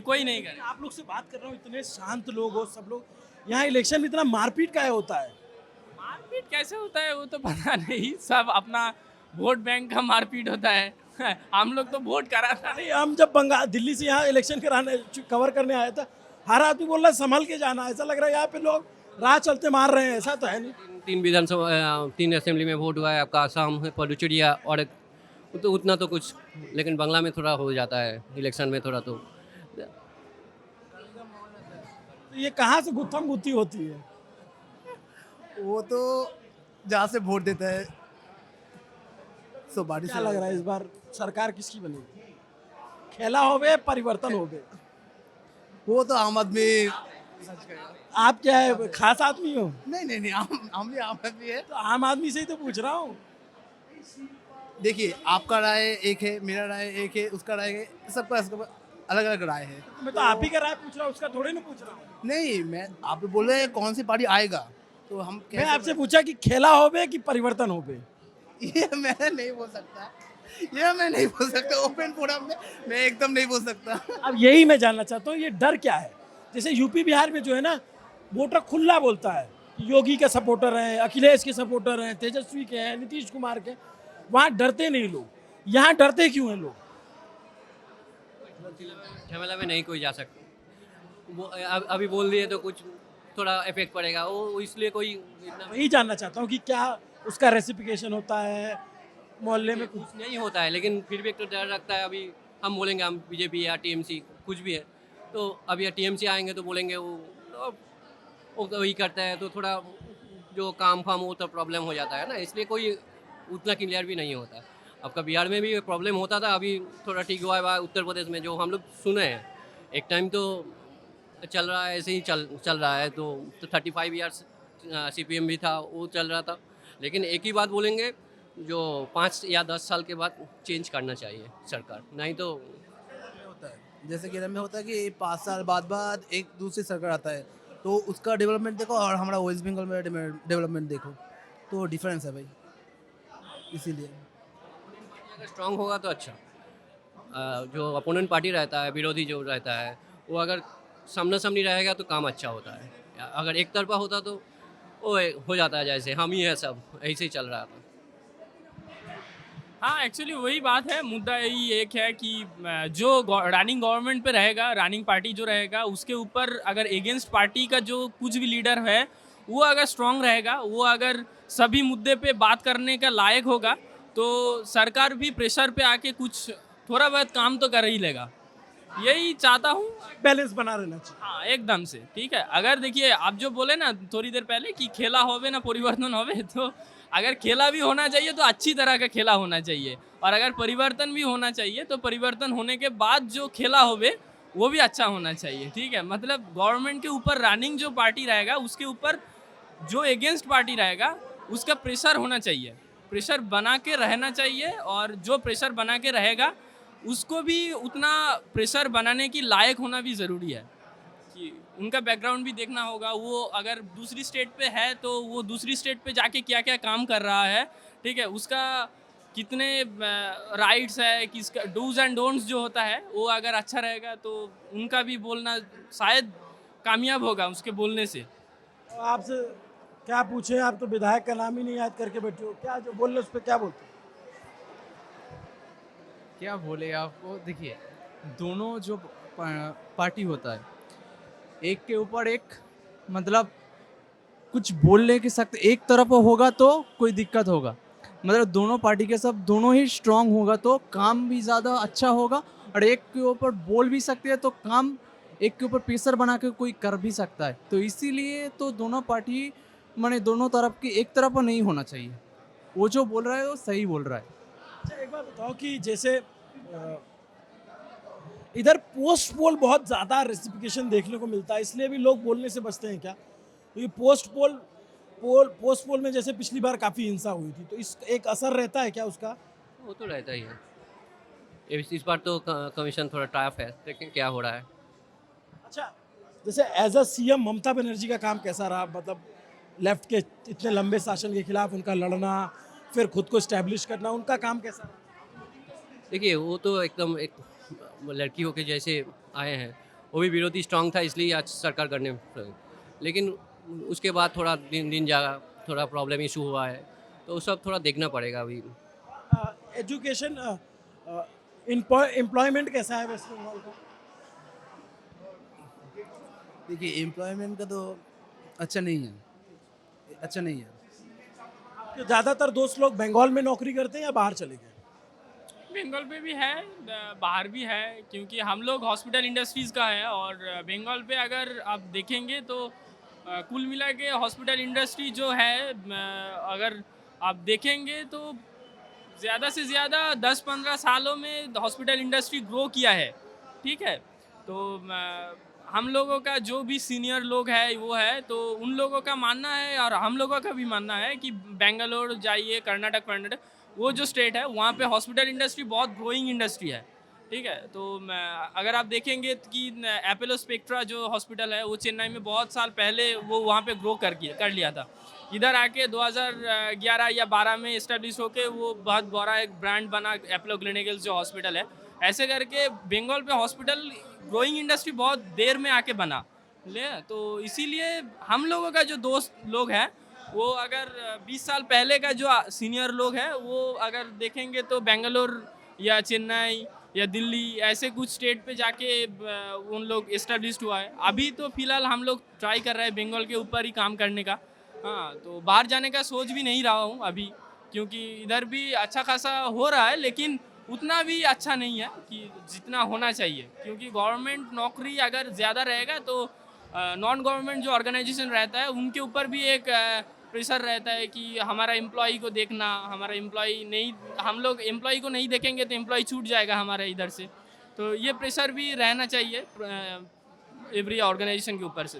S9: कोई नहीं करे।
S3: आप लोग से बात कर रहा हूँ, इतने शांत लोग हो सब लोग, यहाँ इलेक्शन में इतना मारपीट का होता है?
S9: मारपीट कैसे होता है वो तो पता नहीं, सब अपना वोट बैंक का मारपीट होता है। हम लोग तो वोट कराना
S3: नहीं, हम जब बंगाल दिल्ली से यहाँ इलेक्शन कराने कवर करने आया था, हर आदमी बोल रहा है संभल के जाना, ऐसा लग रहा है यहाँ पे लोग राह चलते मार रहे हैं, ऐसा तो है नहीं।
S12: 3 विधानसभा 3 असेंबली में वोट हुआ है आपका, आसाम है, पुडुचेरी और तो उतना तो कुछ, लेकिन बांग्ला में थोड़ा हो जाता है इलेक्शन में थोड़ा तो।
S3: तो ये कहाँ से गुत्थम गुत्थी होती है?
S13: वो तो जहाँ से वोट देता है सो बारी
S3: क्या लग रहा है इस बार सरकार किसकी बनेगी? खेला होवे परिवर्तन होवे?
S13: वो तो आम आदमी।
S3: आप क्या है, खास आदमी हो?
S13: नहीं आम भी आम आदमी है।
S3: तो आम आदमी से ही तो पूछ रहा हूँ।
S13: देखिए, आपका राय एक है, मेरा राय एक है, उसका राय है, सबका अलग अलग राय है।
S3: मैं तो आप ही का राय पूछ रहा हूँ, उसका थोड़े ना पूछ रहा हूँ।
S13: नहीं, मैं आप बोल रहे हैं कौन सी पार्टी आएगा, तो हम
S3: मैं आपसे पूछा कि खेला होवे कि परिवर्तन होवे?
S13: ये मैं नहीं बोल सकता, ये मैं नहीं बोल सकता ओपन फोरम में, मैं एकदम नहीं बोल सकता।
S3: अब यही मैं जानना चाहता हूँ, ये डर क्या है? जैसे यूपी बिहार में जो है ना, वोटर खुला बोलता है कि योगी के सपोर्टर हैं, अखिलेश के सपोर्टर हैं, तेजस्वी के हैं, नीतीश कुमार के, वहाँ डरते नहीं लोग। यहाँ डरते क्यों हैं लोग?
S12: झमेला में नहीं कोई जा सकता, वो अभी बोल दिए तो कुछ थोड़ा इफेक्ट पड़ेगा, वो इसलिए कोई इतना
S3: वही जानना चाहता हूँ कि क्या उसका रेसिपिकेशन होता है मोहल्ले में? कुछ
S12: कुछ नहीं होता है, लेकिन फिर भी एक तो डर लगता है। अभी हम बोलेंगे हम बीजेपी या टीएमसी कुछ भी है, तो अभी टीएमसी आएंगे तो बोलेंगे वो वही करता है, तो थोड़ा जो काम फाम वो तो प्रॉब्लम हो जाता है ना, इसलिए कोई उतना क्लियर भी नहीं होता। आपका बिहार में भी प्रॉब्लम होता था, अभी थोड़ा ठीक हुआ है। उत्तर प्रदेश में जो हम लोग सुने हैं, एक टाइम तो चल रहा है, ऐसे ही चल रहा है, तो 35 ईयर्स CPM भी था, वो चल रहा था। लेकिन एक ही बात बोलेंगे, जो 5 या 10 साल के बाद चेंज करना चाहिए सरकार, नहीं तो
S13: होता है जैसे केरल में होता है कि 5 साल बाद एक दूसरी सरकार आता है, तो उसका डेवलपमेंट देखो और हमारा वेस्ट बंगाल में डेवलपमेंट देखो, तो डिफरेंस है भाई, इसीलिए।
S12: अगर स्ट्रांग होगा तो अच्छा। जो अपोनेंट पार्टी रहता है, विरोधी जो रहता है, वो अगर सामना सामनी रहेगा तो काम अच्छा होता है। अगर एक तरफा होता तो वो हो जाता है, जैसे हम ही है सब, ऐसे ही चल रहा था।
S9: हाँ, एक्चुअली वही बात है। मुद्दा यही एक है कि जो रनिंग गवर्नमेंट पे रहेगा, रनिंग पार्टी जो रहेगा, उसके ऊपर अगर अगेंस्ट पार्टी का जो कुछ भी लीडर है, वो अगर स्ट्रांग रहेगा, वो अगर सभी मुद्दे पे बात करने का लायक होगा, तो सरकार भी प्रेशर पे आके कुछ थोड़ा बहुत काम तो कर ही लेगा। यही चाहता हूँ,
S3: बैलेंस बना रहना चाहिए।
S9: हाँ एकदम से ठीक है। अगर देखिए, आप जो बोले ना थोड़ी देर पहले कि खेला होवे ना परिवर्तन होवे, तो अगर खेला भी होना चाहिए तो अच्छी तरह का खेला होना चाहिए, और अगर परिवर्तन भी होना चाहिए तो परिवर्तन होने के बाद जो खेला होवे वो भी अच्छा होना चाहिए। ठीक है, मतलब गवर्नमेंट के ऊपर रनिंग जो पार्टी रहेगा, उसके ऊपर जो अगेंस्ट पार्टी रहेगा, उसका प्रेशर होना चाहिए, प्रेशर बना के रहना चाहिए, और जो प्रेशर बना के रहेगा उसको भी उतना प्रेशर बनाने की लायक होना भी ज़रूरी है, कि उनका बैकग्राउंड भी देखना होगा। वो अगर दूसरी स्टेट पे है तो वो दूसरी स्टेट पे जाके क्या क्या काम कर रहा है, ठीक है, उसका कितने राइट्स है, किसका डूज एंड डोंट्स जो होता है, वो अगर अच्छा रहेगा तो उनका भी बोलना शायद कामयाब होगा उसके बोलने से।
S3: आपसे क्या पूछे, आप तो विधायक का नाम ही नहीं याद करके बैठे हो, क्या जो बोल रहे उस पर क्या बोलते हो?
S11: क्या बोले आपको, देखिए दोनों जो पार्टी होता है, एक के ऊपर एक, मतलब कुछ बोलने के सकते, एक तरफ होगा तो कोई दिक्कत होगा, मतलब दोनों पार्टी के सब दोनों ही स्ट्रांग होगा तो काम भी ज़्यादा अच्छा होगा, और एक के ऊपर बोल भी सकते हैं तो काम एक के ऊपर प्रेशर बना के कोई कर भी सकता है। तो इसीलिए तो दोनों पार्टी माने दोनों तरफ की एक तरफ नहीं होना चाहिए, वो जो बोल रहा है वो सही बोल रहा है।
S3: अच्छा, एक बात बताओ कि जैसे इधर पोस्ट पोल बहुत ज़्यादा रेसिपिकेशन देखने को मिलता है, इसलिए भी लोग बोलने से बचते हैं क्या? क्योंकि पोस्ट पोल में जैसे पिछली बार काफ़ी हिंसा हुई थी, तो इस एक असर रहता है क्या उसका?
S12: वो तो रहता ही है। इस बार तो कमीशन थोड़ा टफ है, देखें क्या हो रहा है।
S3: अच्छा, जैसे as a CM Mamata Banerjee का काम कैसा रहा? मतलब लेफ्ट के इतने लंबे शासन के खिलाफ उनका लड़ना, फिर खुद को स्टैब्लिश करना, उनका काम कैसा रहा?
S12: देखिए, वो तो एकदम एक लड़की होके जैसे आए हैं, वो भी विरोधी स्ट्रांग था, इसलिए आज सरकार करने, लेकिन उसके बाद थोड़ा दिन जागा, थोड़ा प्रॉब्लम इशू हुआ है, तो सब थोड़ा देखना पड़ेगा अभी।
S3: एजुकेशन एम्प्लॉयमेंट कैसा है वेस्ट बंगाल का?
S13: देखिए एम्प्लॉयमेंट का तो अच्छा नहीं है, अच्छा नहीं है।
S3: तो ज़्यादातर दोस्त लोग बंगाल में नौकरी करते हैं या बाहर चले गए?
S9: बंगाल पे भी है, बाहर भी है, क्योंकि हम लोग हॉस्पिटल इंडस्ट्रीज़ का है। और बंगाल पे अगर आप देखेंगे तो कुल मिला के हॉस्पिटल इंडस्ट्री जो है, अगर आप देखेंगे तो ज़्यादा से ज़्यादा 10-15 सालों में हॉस्पिटल इंडस्ट्री ग्रो किया है, ठीक है। तो हम लोगों का जो भी सीनियर लोग है वो है, तो उन लोगों का मानना है और हम लोगों का भी मानना है कि बेंगलोर जाइए, कर्नाटक वो जो स्टेट है वहाँ पे हॉस्पिटल इंडस्ट्री बहुत ग्रोइंग इंडस्ट्री है, ठीक है। तो अगर आप देखेंगे कि एपोलो स्पेक्ट्रा जो हॉस्पिटल है वो चेन्नई में बहुत साल पहले वो वहाँ पे ग्रो कर लिया था। इधर आके 2011 या 12 में इस्टेब्लिश होके वो बहुत बड़ा एक ब्रांड बना एपोलो क्लिनिकल्स जो हॉस्पिटल है। ऐसे करके बंगाल पे हॉस्पिटल ग्रोइंग इंडस्ट्री बहुत देर में आके बना ले, तो इसीलिए हम लोगों का जो दोस्त लोग हैं वो अगर 20 साल पहले का जो सीनियर लोग हैं वो अगर देखेंगे तो बेंगलोर या चेन्नई या दिल्ली ऐसे कुछ स्टेट पे जाके उन लोग इस्टेब्लिश्ड हुआ है। अभी तो फिलहाल हम लोग ट्राई कर रहे हैं बंगाल के ऊपर ही काम करने का। हाँ, तो बाहर जाने का सोच भी नहीं रहा हूँ अभी, क्योंकि इधर भी अच्छा खासा हो रहा है लेकिन उतना भी अच्छा नहीं है कि जितना होना चाहिए, क्योंकि गवर्नमेंट नौकरी अगर ज़्यादा रहेगा तो नॉन गवर्नमेंट जो ऑर्गेनाइजेशन रहता है उनके ऊपर भी एक प्रेशर रहता है कि हमारा एम्प्लॉई को देखना, हमारा एम्प्लॉई नहीं, हम लोग एम्प्लॉई को नहीं देखेंगे तो एम्प्लॉई छूट जाएगा हमारा इधर से। तो ये प्रेशर भी रहना चाहिए एवरी ऑर्गेनाइजेशन के ऊपर से।